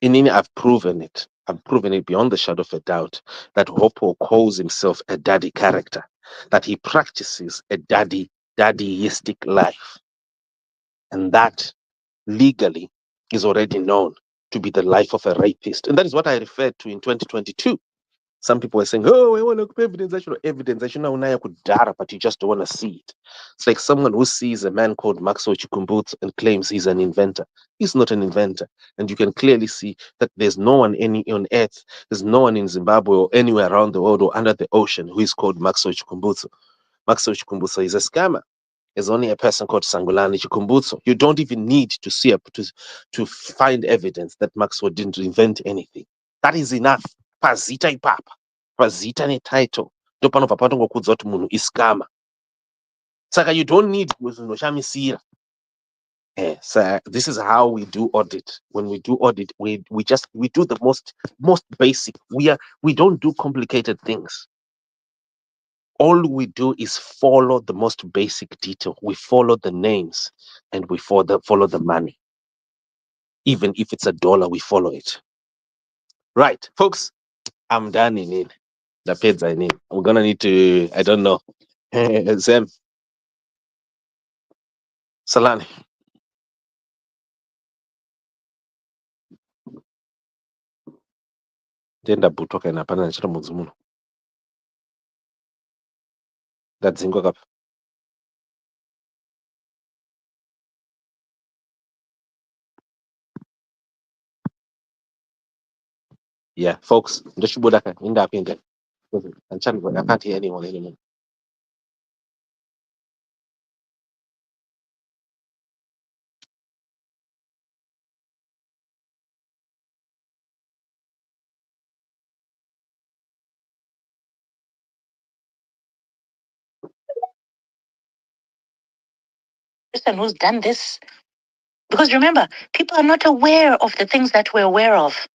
Inini, I've proven it. I've proven it beyond the shadow of a doubt that Hopewell calls himself a daddy character, that he practices a daddyistic life. And that legally is already known to be the life of a rapist. And that is what I referred to in 2022. Some people were saying, oh, I want to look evidence. I should have evidence. I should know now I could data, but you just don't want to see it. It's like someone who sees a man called Maxwell Chikumbutsu and claims he's an inventor. He's not an inventor. And you can clearly see that there's no one on earth, there's no one in Zimbabwe or anywhere around the world or under the ocean who is called Maxwell Chikumbutsu. Maxwell Chikumbutsu is a scammer. There's only a person called Sangulani Chikumbutsu. You don't even need to see to find evidence that Maxwell didn't invent anything. That is enough. Pazita ipapa, pazita netitle, ndopano papato ngokudza kuti munhu iskama. Saka you don't need kuzoshamisira. So this is how we do audit. When we do audit, we do the most basic. We don't do complicated things. All we do is follow the most basic detail. We follow the names and we follow the money. Even if it's $1, we follow it. Right, folks, I'm done in it. The peds I need. We're gonna need to, I don't know. Sam. Salani. Ndenda butoka inapana nachita mudzi muno. Ndadzingwa kapa. Yeah, folks, ndochibuda ka indapinda. I can't hear anyone anymore. Person who's done this. Because remember, people are not aware of the things that we're aware of.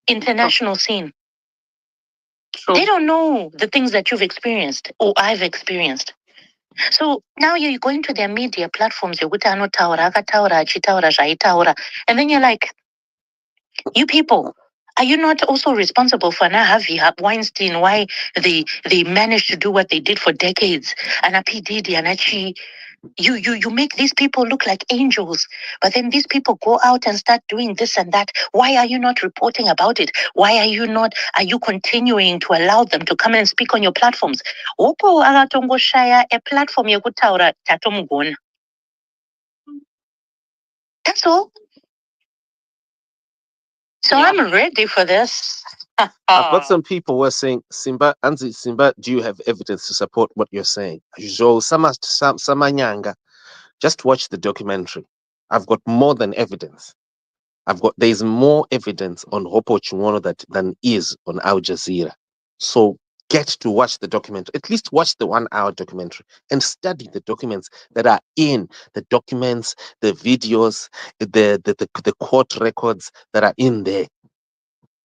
International scene. True. They don't know the things that you've experienced or I've experienced. So now you're going to their media platforms, and then you're like, you people, are you not also responsible for Harvey Weinstein, why they managed to do what they did for decades? And P. Diddy and You make these people look like angels, but then these people go out and start doing this and that. Why are you not reporting about it? Are you continuing to allow them to come and speak on your platforms? Upo akatongoshaya a platform yekutaura tatomugona. That's all. So yeah. I'm ready for this. I've got some people who are saying, Simba, Anzi, Simba, do you have evidence to support what you're saying? Samanyanga, just watch the documentary. I've got more than evidence. There's more evidence on Hopewell than is on Al Jazeera. So get to watch the documentary. At least watch the 1 hour documentary and study the documents that are in the documents, the videos, the court records that are in there.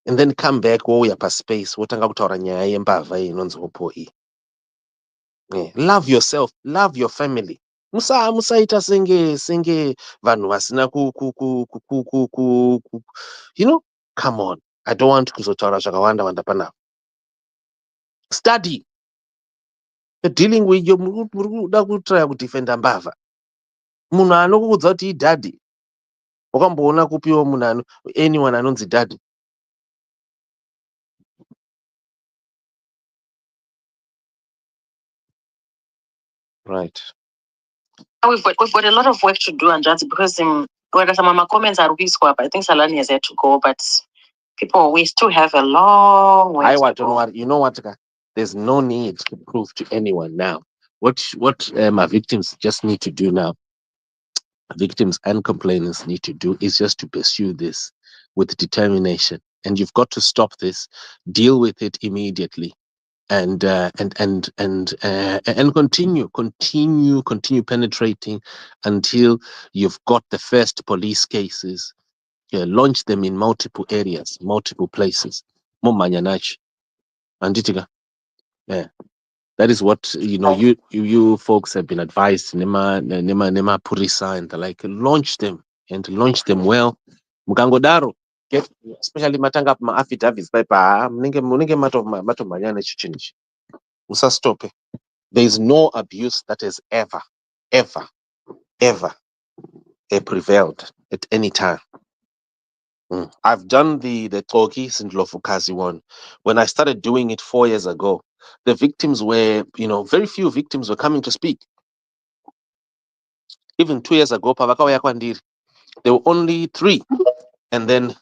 And then come back wouya paspace wotanga kutaura nyaya yembavha inonzi Hopewell iyi. Love yourself, love your family. Musaita senge vanhu vasina come on. I don't want kuzotaura zvakawanda panapa. Study. Dealing with your muri kuda kutraya kudefenda mbavha. Munhu anokuudza kuti idhadhi. Wakamboona kupiwa munhu anyone anonzi daddy. Right. We've got a lot of work to do, and that's because where some of my comments are really up. I think Salani has had to go, but we still have a long way to go. You know what? There's no need to prove to anyone now. What my victims just need to do now, victims and complainants need to do, is just to pursue this with determination. And you've got to stop this, deal with it immediately, and continue penetrating until you've got the first police cases. Launch them in multiple areas, multiple places. Yeah, that is what you folks have been advised. Nema purisa and the like. Launch them well. Mugangodaro, get especially matanga ma affidavits paper. Munenge matomanyane chichinji. Musa stop. There is no abuse that has ever prevailed at any time. I've done the Toki Sindlofukazi one. When I started doing it 4 years ago, the victims were, very few victims were coming to speak. Even 2 years ago, there were only 3. And then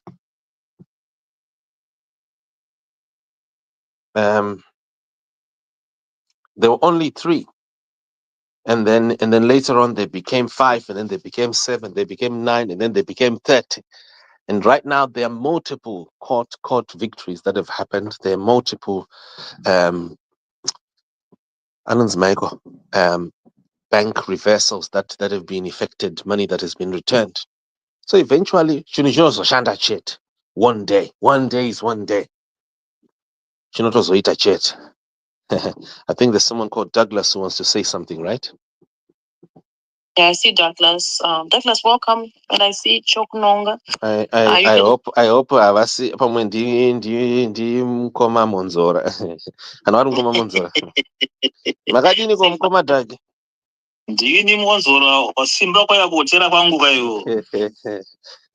there were only 3. And then later on they became 5, and then they became 7, they became 9, and then they became 30. And right now there are multiple court victories that have happened. There are multiple bank reversals that have been effected, money that has been returned. So eventually, shanda chet. One day is one day. Shinotozoita chet. I think there's someone called Douglas who wants to say something, right? Yeah, I see Douglas. Douglas, welcome. And I see Choknonga. I hope avasi pamwe ndi mukoma Monzora. Anwari mukoma Monzora. Makadini kwa mukoma Dagi. Ndini Monzora wasimba kwa yakotera kwangu kayo.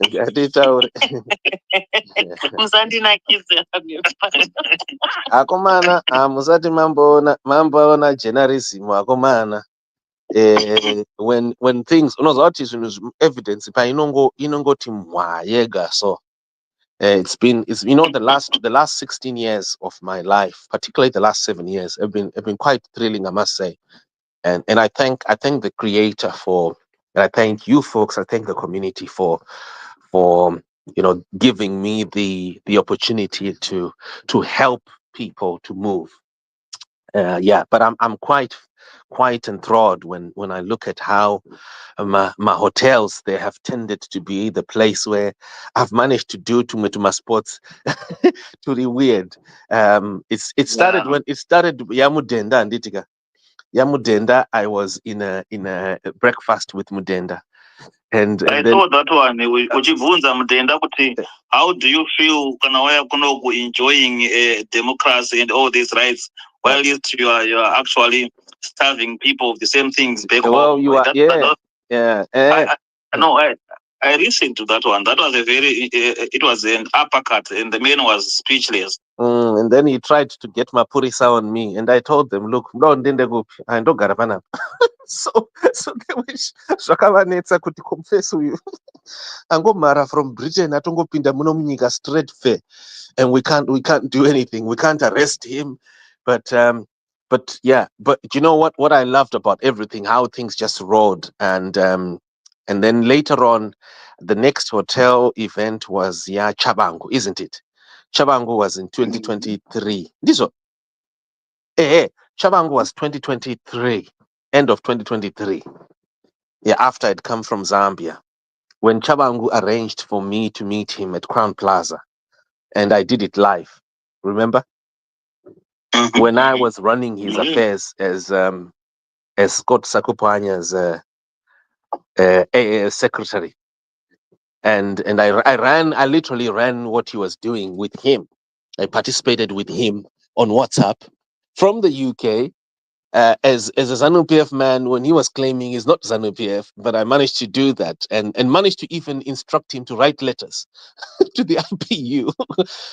Ngatitaure. Musandinakize. Akomana musati mamboona journalism akomana. When things evidence inongoti mwayega. So it's been the last 16 years of my life, particularly the last 7 years, have been quite thrilling, I must say. And I thank the creator and I thank you folks, I thank the community for giving me the opportunity to help people to move. But I'm quite enthralled when I look at how my hotels, they have tended to be the place where I've managed to do to my sports really weird. It started when it started Yamudenda and Ditika. Yamudenda, I was in a breakfast with Mudenda. And I thought that one, uchibvunza Mudenda kuti, how do you feel kana waya kuno enjoying democracy and all these rights? while you are actually starving people of the same things back Well, home. you are, No, I listened to that one. That was it was an uppercut, and the man was speechless. And then he tried to get Mapurisa on me, and I told them, look, no, I don't got a so they wish zvakavanetsa kuti confess uyu angomhara from Britain atongopinda muno munyika straight fair, and we can't do anything, we can't arrest him, but yeah, but you know what I loved about everything, how things just rode, and then later on, the next hotel event was chabangu, isn't it? Chabangu was in 2023. Ndizo chabangu was 2023, end of 2023. Yeah, after I'd come from Zambia, when Chabangu arranged for me to meet him at Crown Plaza, and I did it live. Remember? When I was running his affairs as Scott Sakupanya's secretary, and I literally ran what he was doing with him. I participated with him on WhatsApp from the UK. As a ZANU-PF man, when he was claiming he's not ZANU-PF, but I managed to do that and managed to even instruct him to write letters to the IPU.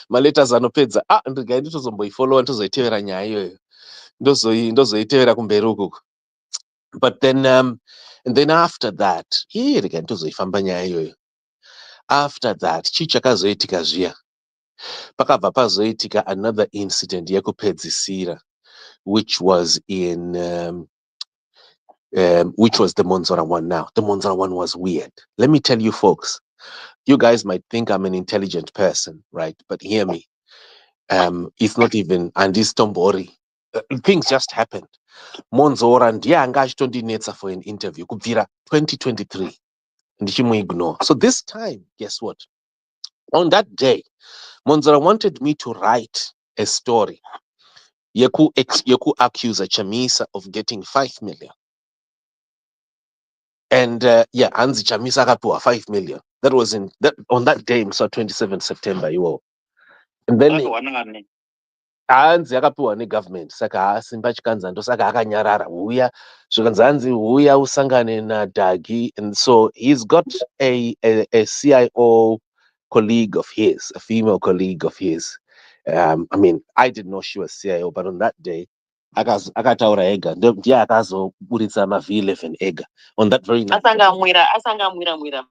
Maleta zanopedza ndika nditozomboifollowa ndozoitevera nyaya iyoyo ndozoitevera kumberi ukuku. But then and then after that ndika nditozoifamba nyaya iyoyo. After that chii chakazoitika zviya, pakabva pazoitika another incident yekupedzisira, which was in which was the Monzora one. Now the Monzora one was weird. Let me tell you folks, you guys might think I'm an intelligent person, right? But hear me. It's not even, and this Tombori. Things just happened. Monzora ndiye anga achitondinetsa for an interview kubvira 2023 ndichimuignore. So this time, guess what? On that day, Monzora wanted me to write a story yeku accuse Chamisa of getting 5 million. And Anzi Chamisa akapiwa 5 million. That was on that day, so 27 September, you all. And then Anzi akapiwa negovernment, saka Simba Chikanzando saka akanyarara huya zvikanzi Anzi huya usangane na Dagi, and so he's got a CIO colleague of his, a female colleague of his. I mean, I didn't know she was CIO, but on that day, akataura ega ndiye akazoburitsa V11 ega on that very night. Asangamwira.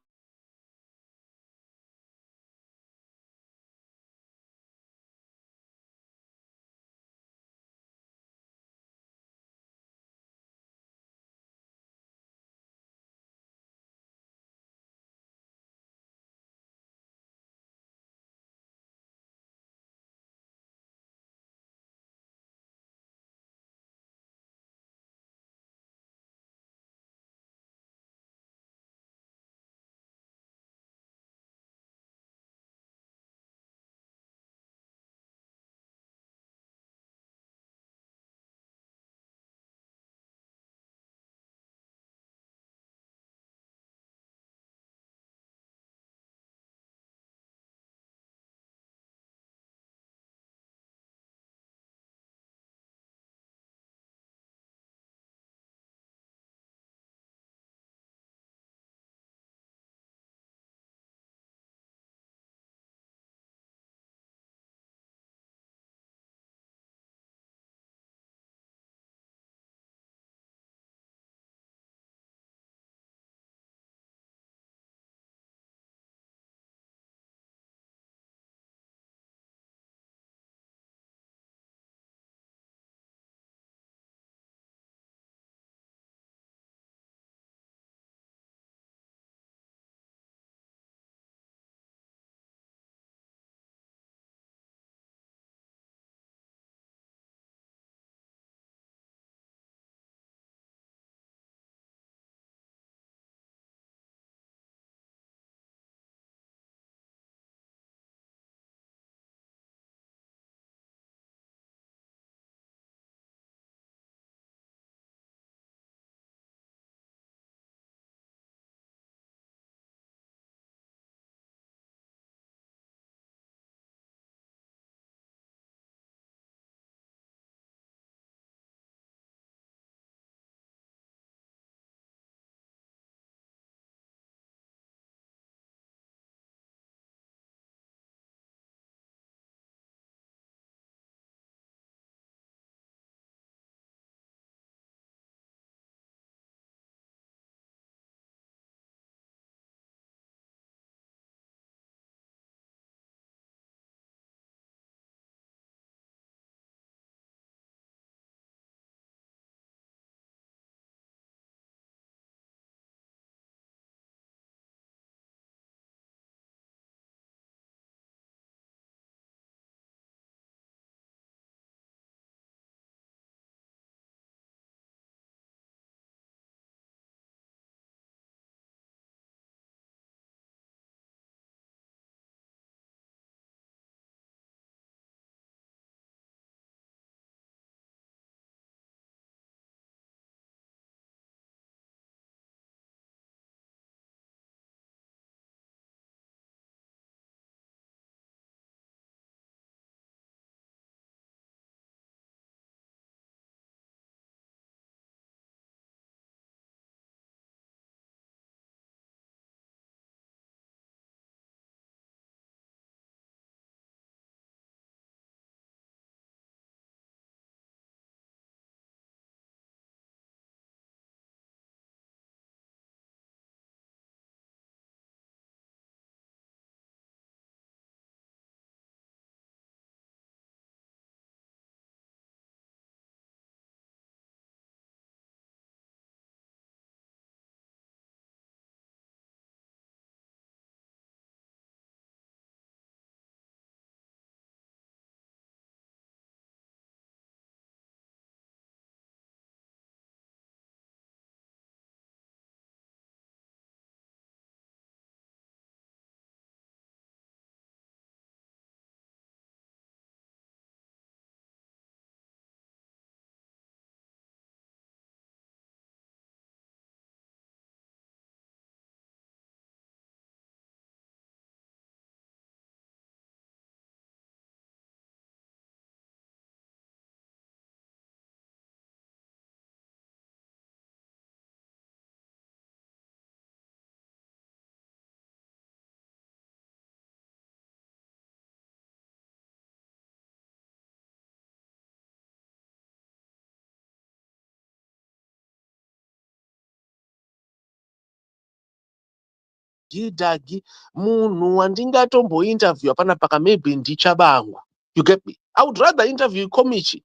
dagi munhu wandingatombo interview panapa maybe ndichabangu. You get me? I would rather interview Komichi.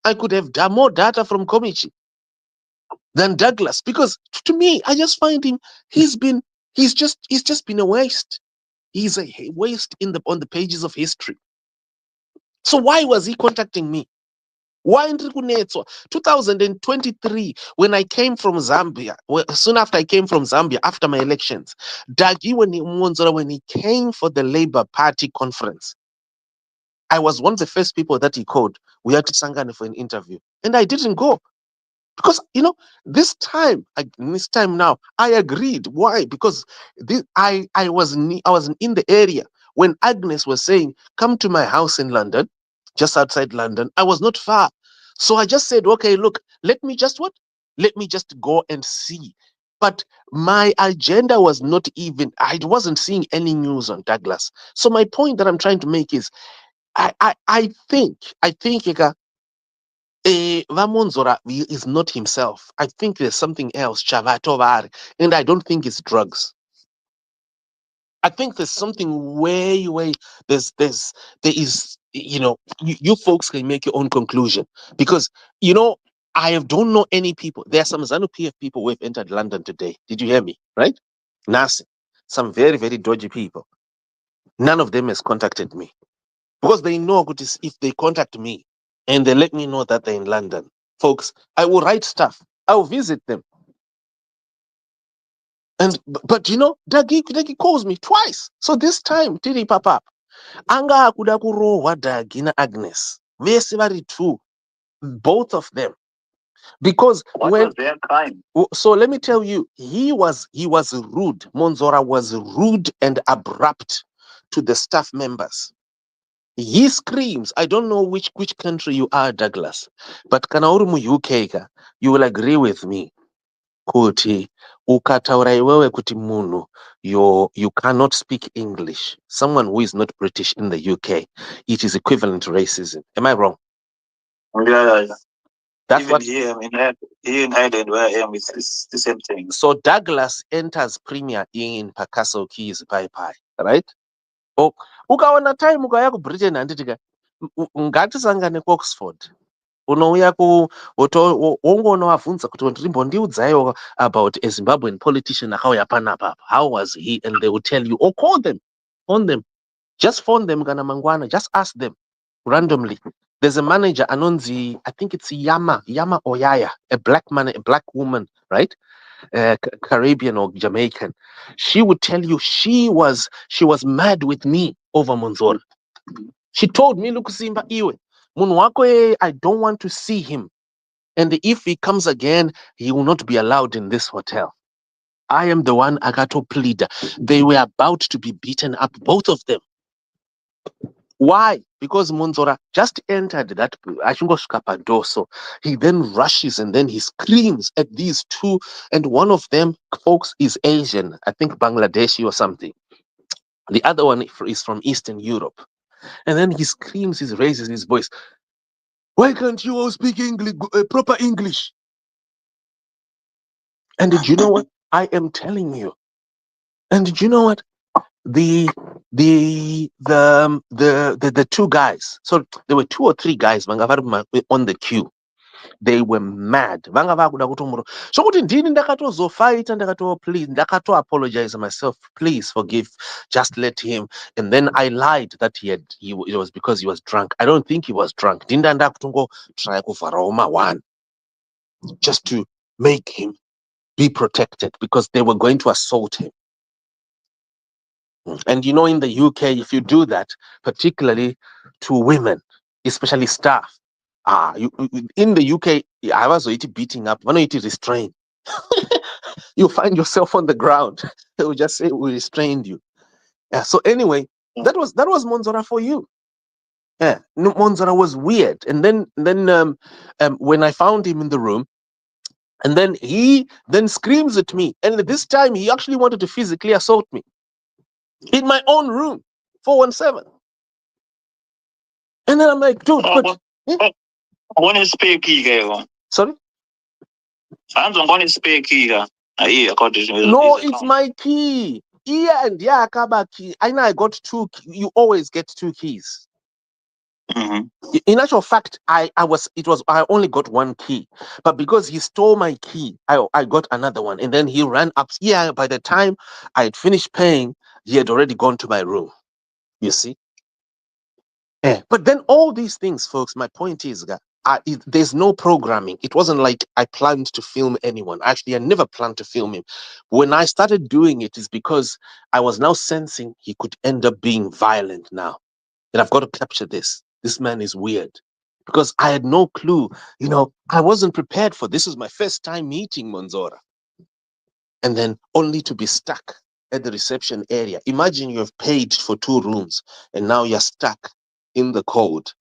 I could have done more data from Komichi than Douglas, because to me, I just find him, he's just been a waste. He's a waste on the pages of history. So why was he contacting me? Why in 2023, when I came from Zambia, soon after I came from Zambia, after my elections, Dagi when he came for the Labour Party conference, I was one of the first people that he called. We had to Sangane for an interview, and I didn't go. Because this time now, I agreed. Why? Because I was in the area when Agnes was saying, "Come to my house in London, just outside London." I was not far, so I just said, "Okay, look, let me just go and see." But my agenda was not even. I wasn't seeing any news on Douglas. So my point that I'm trying to make is, I think. Vamonzora is not himself. I think there's something else, Chavatovar, and I don't think it's drugs. I think there's something way there is, you folks can make your own conclusion, because I don't know any people. There are some ZANU-PF people who have entered London today. Did you hear me? Right? Nothing. Some very, very dodgy people. None of them has contacted me, because they know if they contact me and they let me know that they're in London, folks, I will write stuff. I will visit them. But Dagi calls me twice. So this time, Tiri Papa, Anga kuda kurohwa Dagi na Agnes. Vese vari two, both of them. Because what was their crime? So let me tell you, he was rude. Monzora was rude and abrupt to the staff members. He screams. I don't know which country you are, Douglas, but kana uri mu UK ka, you will agree with me. Kuti ukataura iwewe kuti munhu you cannot speak English. Someone who is not British in the UK, it is equivalent to racism. Am I wrong? Yeah. That's even what here in Ireland where I am, it's the same thing. So Douglas enters Premier in Picasso Keys Pai, right? Oh, ukaona time ukaya ku Britain handitika ngatisangane ku Oxford. Unouya wongoona wavhunza kuti ndimbondiudzaiwo about a Zimbabwean politician akauya panapa. How was he? And they will tell you, or call them, phone them. Just phone them kana mangwana, just ask them randomly. There's a manager, Anonzi, I think it's Yama Oyaya, a black woman, right? Caribbean or Jamaican. She would tell you she was mad with me over Monzora. She told me, look, Simba Iwe, Munwako, I don't want to see him. And if he comes again, he will not be allowed in this hotel. I am the one Agato pleader. They were about to be beaten up, both of them. Why? Because Monzora just entered that Ashungoscapa door. So he then rushes and then he screams at these two. And one of them, folks, is Asian, I think Bangladeshi or something. The other one is from Eastern Europe. And then he screams, he raises his voice. Why can't you all speak English, proper English? And did you know what? I am telling you. And did you know what? The two guys. So there were 2 or 3 guys on the queue. They were mad. So kuti ndini ndakatozofight please ndakato apologize myself. Please forgive. Just let him. And then I lied that it was because he was drunk. I don't think he was drunk. Dinda ndakutongo try kuvaroma one just to make him be protected, because they were going to assault him. And in the UK, if you do that, particularly to women, especially staff, in the UK, I was beating up, when it restrained. You find yourself on the ground. They will just say, we restrained you. Yeah. So anyway, that was Monzora for you. Yeah, Monzora was weird. And then when I found him in the room, and then he then screams at me. And this time he actually wanted to physically assault me in my own room, 417. And then I'm like, dude, when you speak, sorry? I'm going to speak here. No, it's my key. Yeah, and yeah, key. I know I got two. You always get two keys. In actual fact, I only got one key, but because he stole my key, I got another one, and then he ran up. Yeah, by the time I had finished paying, he had already gone to my room. You see? Yeah. But then all these things, folks, my point is that there's no programming. It wasn't like I planned to film anyone. Actually, I never planned to film him. When I started doing it is because I was now sensing he could end up being violent now. And I've got to capture this. This man is weird. Because I had no clue. You know, I wasn't prepared for this. Was my first time meeting Monzora. And then only to be stuck at the reception area. Imagine you have paid for 2 rooms and now you're stuck in the cold.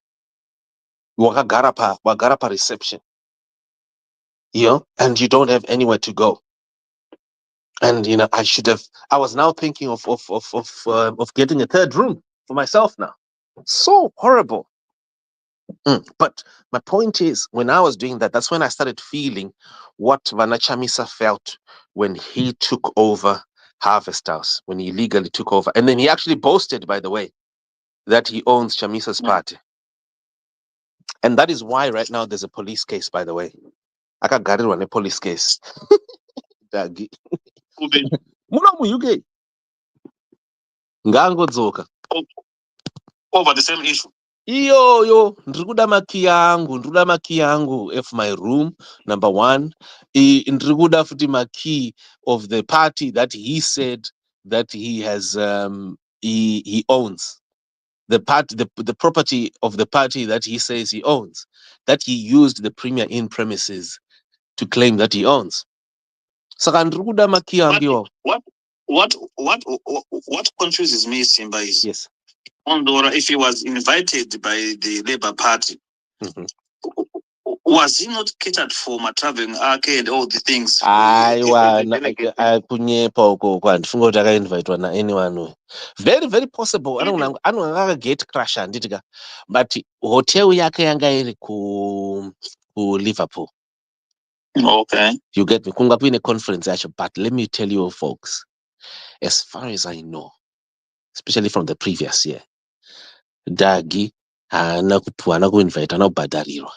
Wagarapa reception. You know, and you don't have anywhere to go. And you know, I was now thinking of getting a 3rd room for myself now. So horrible. But my point is, when I was doing that, that's when I started feeling what Vanachamisa felt when he took over Harvest House, when he legally took over. And then he actually boasted, by the way, that he owns Chamisa's party. And that is why right now there's a police case, by the way. I got it on a police case. Dagi. Munamu UK. Ngango Zoka. Over the same issue. Yo, ndrikuda maki yangu of my room, number 1. Ndrikuda futi maki of the party that he said that he has he owns. The property of the party that he says he owns, that he used the Premier Inn premises to claim that he owns. Saka ndrikuda maki yangu. What confuses me, Simba, is yes. Ondora, if he was invited by the Labour Party, was he not catered for my traveling arcade and all the things? Anyone. Very, very possible. I don't gate crasher, but hotel yake yanga iri ku Liverpool. Okay. You get me? Kunga in a conference, but let me tell you, folks, as far as I know, especially from the previous year, Dagi anakupuana kuinvite anobhadharirwa.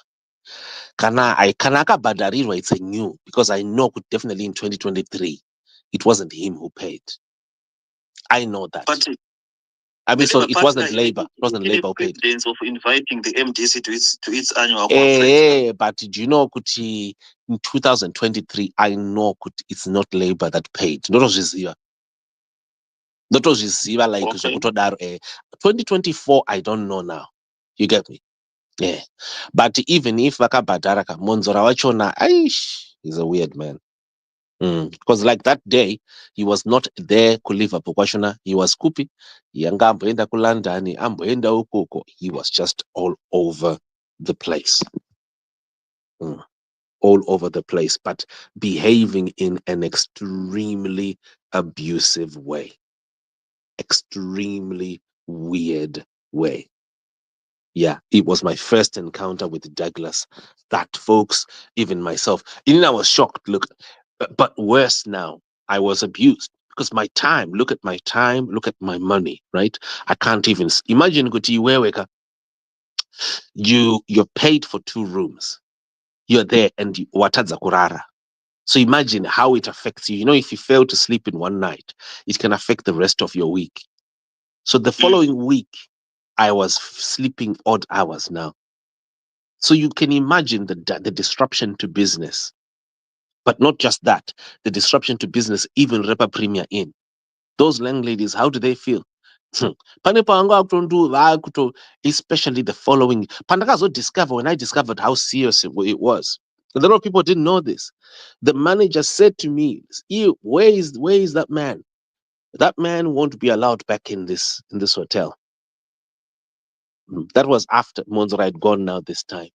Kana akabhadharirwa, it's a new, because I know definitely in 2023 it wasn't him who paid. I know that. But I mean, so it wasn't Labour. It wasn't Labour who paid. Of inviting the MDC to its annual conference. But do you know, Kuti, in 2023, I know it's not Labour that paid. Not Ziva. Not Ziva like okay. 2024, I don't know now. You get me? Yeah. But even if Vakabadaraka, Monzora Wachona, he's a weird man. Because like that day, he was not there ku Liverpool. He was Kupi. Yanga amboenda ku London, amboenda ukoko. He was just all over the place. All over the place, but behaving in an extremely abusive way. Extremely weird way. Yeah, it was my first encounter with Douglas. That, folks, even myself, I was shocked. Look, but worse now, I was abused because my time. Look at my time. Look at my money. Right? I can't even imagine. You're paid for 2 rooms. You're there and watadza kurara. So imagine how it affects you. You know, if you fail to sleep in one night, it can affect the rest of your week. So the following week, I was sleeping odd hours now. So you can imagine the disruption to business. But not just that, the disruption to business, even Repa Premier Inn. Those landladies, how do they feel? Especially the following. Pandakazo discovered when I discovered how serious it was. A lot of people didn't know this. The manager said to me, where is that man? That man won't be allowed back in this hotel. That was after Monzora had gone now this time.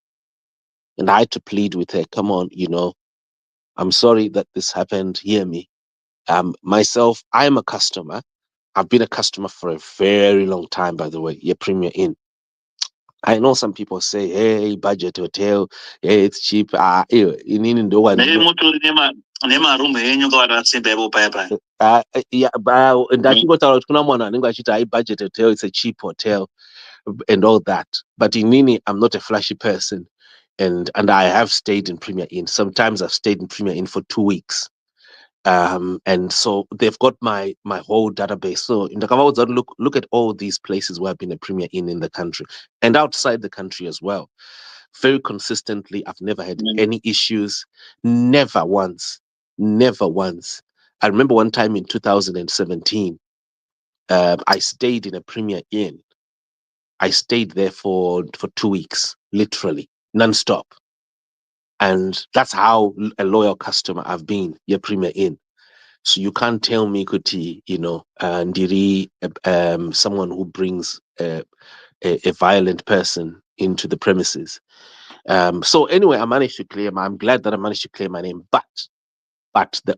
And I had to plead with her, come on, I'm sorry that this happened. Hear me. Myself, I'm a customer. I've been a customer for a very long time, by the way. Your Premier Inn. I know some people say, hey, budget hotel, hey, it's cheap. nemarume enyu ngawatasimba ivo paya paya. Yeah, ndachingotaura kuti kuna mwana anenge achiti hai budget hotel, it's a cheap hotel and all that. But inini, I'm not a flashy person, and I have stayed in Premier Inn. Sometimes I've stayed in Premier Inn for 2 weeks. And so they've got my whole database. So in the look at all these places where I've been a Premier Inn in the country and outside the country as well. Very consistently, I've never had any issues. Never once. Never once. I remember one time in 2017, I stayed in a Premier Inn. I stayed there for 2 weeks, literally, non-stop. And that's how a loyal customer I've been, your Premier Inn. So you can't tell me, Kuti, Ndiri, someone who brings a violent person into the premises. So anyway, I managed to clear I'm glad that I managed to clear my name. But the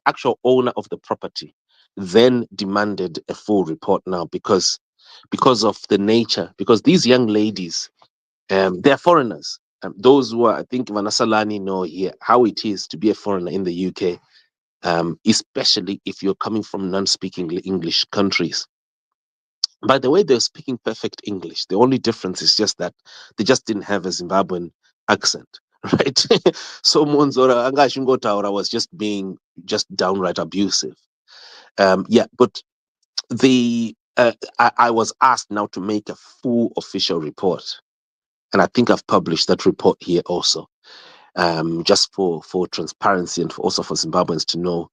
actual owner of the property then demanded a full report now because of the nature, because these young ladies, they're foreigners. Those who are, I think Vanasalani know here how it is to be a foreigner in the UK. Especially if you're coming from non-speaking English countries. By the way, they're speaking perfect English. The only difference is just that they just didn't have a Zimbabwean accent, right? So Monzora Angashungotaura was just being downright abusive. But I was asked now to make a full official report, and I think I've published that report here also, just for transparency and also for Zimbabweans to know.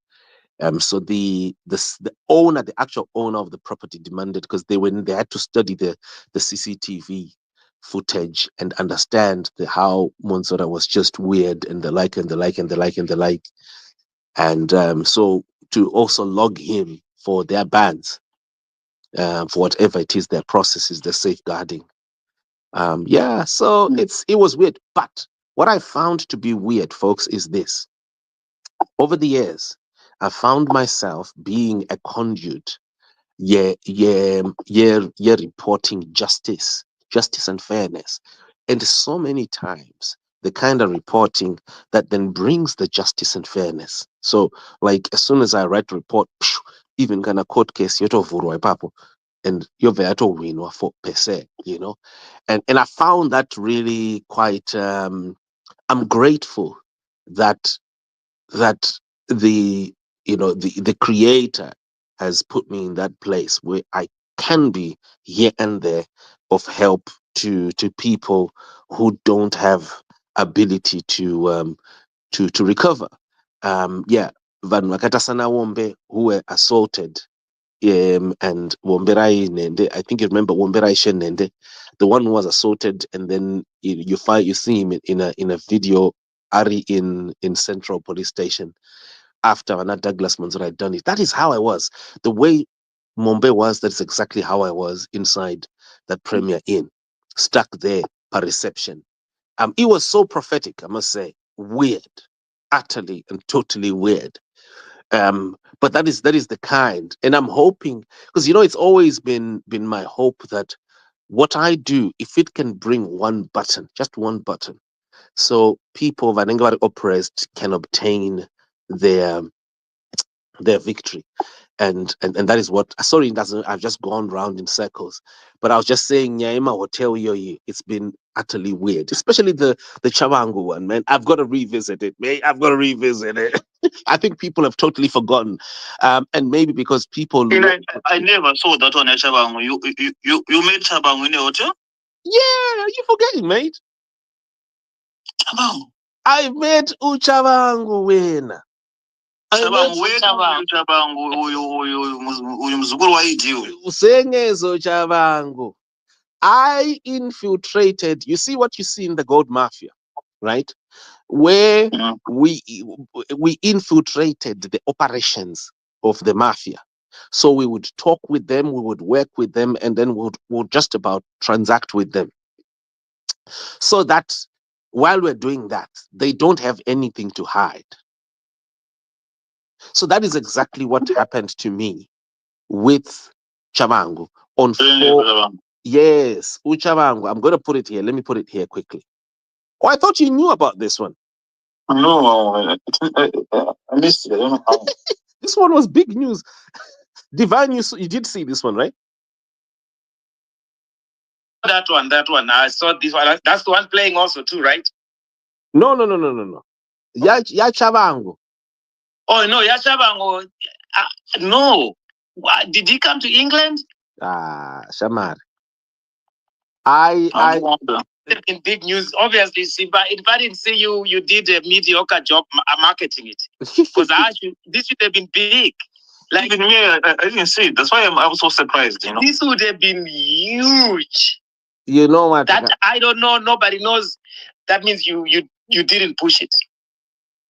So the owner, the actual owner of the property, demanded, because they had to study the CCTV footage and understand how Monsora was just weird and the like and the like and the like and the like, and so to also log him for their bans, for whatever it is, their processes, their safeguarding. So it was weird. But what I found to be weird, folks, is this: over the years, I found myself being a conduit, reporting justice and fairness. And so many times, the kind of reporting that then brings the justice and fairness. So, like, as soon as I write a report, even kind of court case, and you're there to win for per se, And I found that really quite, I'm grateful that the creator has put me in that place where I can be here and there of help to people who don't have ability to recover. Vanhu vakaita sana Wombe who were assaulted, and Womberai Nende, I think you remember Womberai Shenende, the one who was assaulted, and then you see him in a video, Ari in Central Police Station, after Anna Douglas Manzura had done it. That is how I was. The way Mombe was, that's exactly how I was inside that Premier Inn, stuck there per reception. It was so prophetic, I must say. Weird, utterly and totally weird. But that is the kind, and I'm hoping, because it's always been my hope that what I do, if it can bring one button, just one button, so people vanenge oppressed can obtain their victory, and that is what. Sorry, it doesn't. I've just gone round in circles, but I was just saying, Nyaima Hotel Yoyi, it's been utterly weird, especially the Chabangu one, man. I've got to revisit it, man. I've got to revisit it. I think people have totally forgotten, and maybe because people. I never saw that one at Chabangu. You made Chabangu in a hotel? Yeah, you forgetting, mate. Chabangu. I met Uchabangu win. Chabangu. I infiltrated. You see what you see in the gold mafia, right? Where we infiltrated the operations of the mafia. So we would talk with them, we would work with them, and then we'll just about transact with them. So that while we're doing that, they don't have anything to hide. So that is exactly what happened to me with Chabangu on 4. Yes, Uchabangu. I'm going to put it here. Let me put it here quickly. Oh, I thought you knew about this one. No, I missed it. I don't know how. This one was big news. Divine, you did see this one, right? That one. I saw this one. That's the one playing also too, right? No. Ya chabangu. Oh no, Yashabango. No. Did he come to England? Shamar. In big news, obviously, Simba. If I didn't see you, you did a mediocre job marketing it. Because this should have been big. Like even me, I didn't see it. That's why I'm so surprised. You know, this would have been huge. You know what? That I don't know. Nobody knows. That means you didn't push it.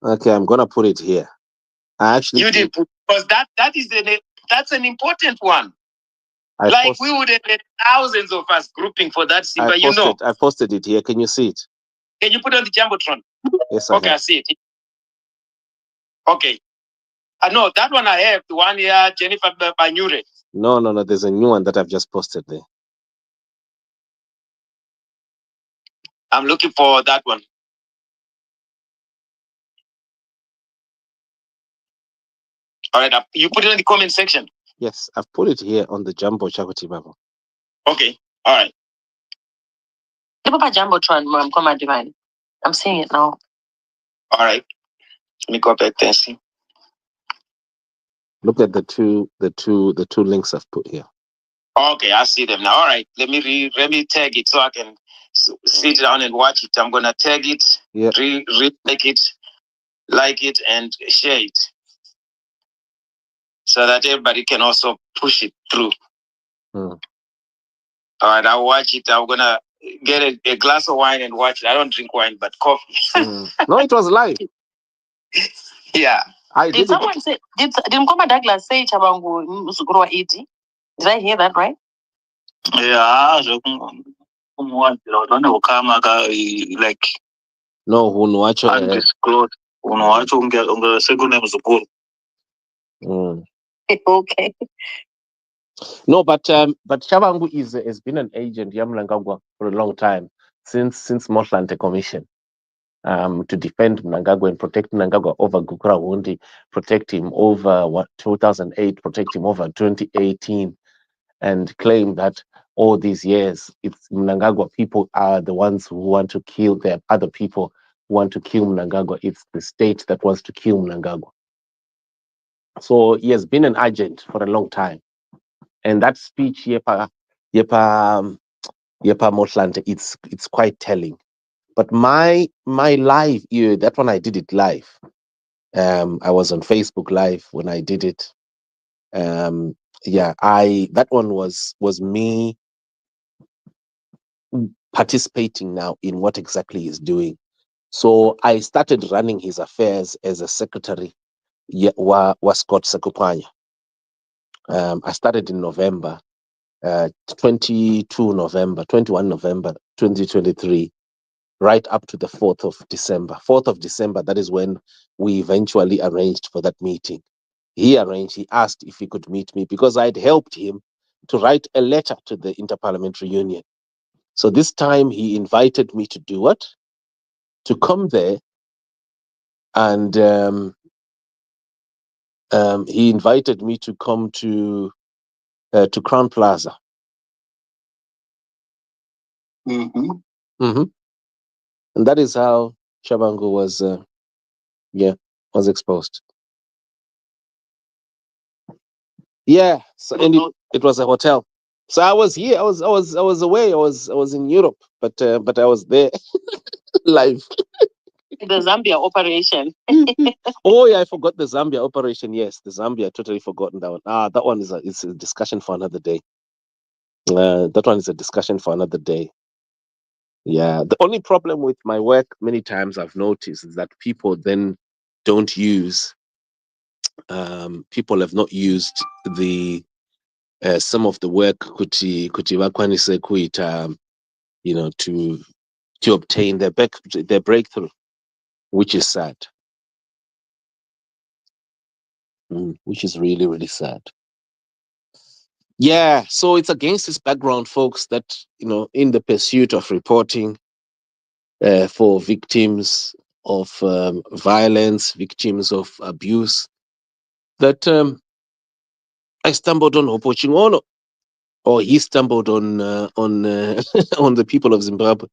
Okay, I'm gonna put it here. You did because that's an important one. We would have had thousands of us grouping for that. Simba, I posted it here. Can you see it? Can you put it on the jumbotron? Yes, I see it. Okay. No, that one I have. The one here, Jennifer Banyure. No. There's a new one that I've just posted there. I'm looking for that one. All right. You put it in the comment section. Yes, I've put it here on the Jumbo Chakoti Bible. Okay. All right. Jumbotron, Divine. I'm seeing it now. All right. Let me go back there and see. Look at the two links I've put here. Okay, I see them now. All right. Let me tag it so I can sit down and watch it. I'm gonna tag it, like it, and share it, so that everybody can also push it through. All right, I'll watch it. I'm gonna get a glass of wine and watch it. I don't drink wine, but coffee. No, it was live. Yeah. Did someone say? Did Mkoma Douglas say chabangu mzukuru wa iti? Did I hear that right? Yeah, like no, unuacho undisclosed. Unuacho unge second name mzukuru. Okay. No, but Chabangu has been an agent Mnangagwa for a long time, since Motlante Commission, to defend Mnangagwa and protect Mnangagwa over Gukura Wundi, protect him over 2008, protect him over 2018, and claim that all these years it's Mnangagwa people are the ones who want to kill them. Other people who want to kill Mnangagwa. It's the state that wants to kill Mnangagwa. So he has been an agent for a long time. And that speech, Yepa Motlante, it's quite telling. But my live, that one I did it live. I was on Facebook Live when I did it. That one was me participating now in what exactly he's doing. So I started running his affairs as a secretary. Was Scott Sekupanya. I started in November. 21 November 2023, right up to the 4th of December. 4th of December, that is when we eventually arranged for that meeting. He asked if he could meet me because I'd helped him to write a letter to the Interparliamentary Union. So this time he invited me to do what? To come there, and he invited me to come to Crown Plaza. And that is how Chabangu was exposed. Yeah, so and it was a hotel. So I was here. I was away. I was in Europe, but I was there live. The Zambia operation. Oh yeah, I forgot the Zambia operation. Yes, the Zambia. I totally forgotten that one. That one is a discussion for another day. That one is a discussion for another day. Yeah, the only problem with my work many times I've noticed is that people then don't use. People have not used the some of the work kuti vakwanise kuita, to obtain their breakthrough, which is sad. Which is really, really sad. Yeah, so it's against this background, folks, that in the pursuit of reporting for victims, of violence, victims of abuse, that I stumbled on Hopewell Chingono, or he stumbled on on the people of Zimbabwe.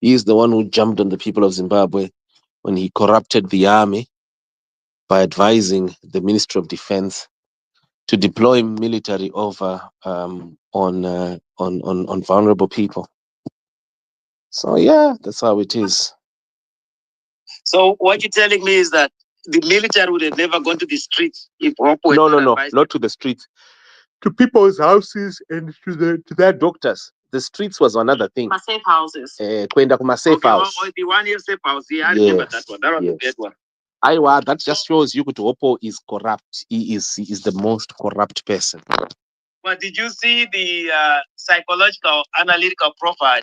He's the one who jumped on the people of Zimbabwe when he corrupted the army by advising the Ministry of Defense to deploy military over on vulnerable people. So yeah, that's how it is. So what you're telling me is that the military would have never gone to the streets if Hopewell No, not to the streets, to people's houses and to their doctors. The streets was another thing. Safe houses. Kwenda kuma safe house. The 1 year safe house. Yeah, I remember that one. That was the bad one. That just shows you that Hopewell is corrupt. He is the most corrupt person. But did you see the psychological analytical profile?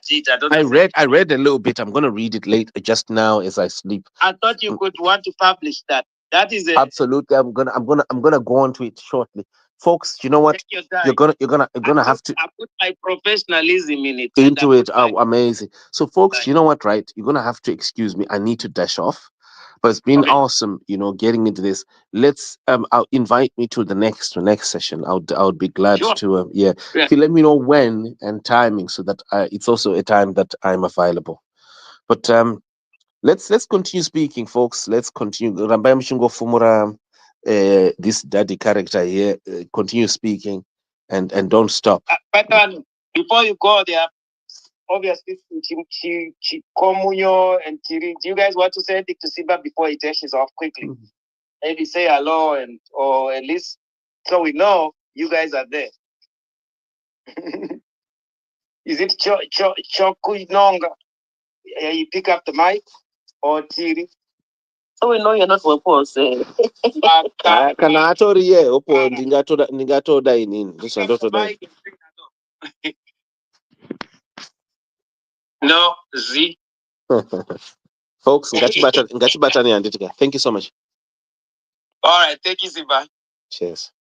I read a little bit. I'm gonna read it later, just now as I sleep. I thought you could want to publish that. That is absolutely. I'm gonna go on to it shortly, folks. You know what? You're gonna have to. I put my professionalism in it. Into it. Oh, amazing. So, folks, you know what? Right? You're gonna have to excuse me. I need to dash off. But it's been awesome, getting into this. Let's I'll invite me to the next session. I would be glad to If you let me know when and timing, so that it's also a time that I'm available. But let's continue speaking, folks. Let's continue. Rambai Mshingo Fumura, this daddy character here, continue speaking and don't stop. But before you go there, obviously, Komunyo and Tiri, do you guys want to say anything to Simba before he dashes off quickly? Mm-hmm. Maybe say hello, or at least so we know you guys are there. Is it Chokuinonga? You pick up the mic, or Tiri? So we know you're not for pause. Kana atori ye opo ndingatoda inini. No, Z. Folks, ngachibatani anditika. Thank you so much. All right, thank you, Simba. Cheers.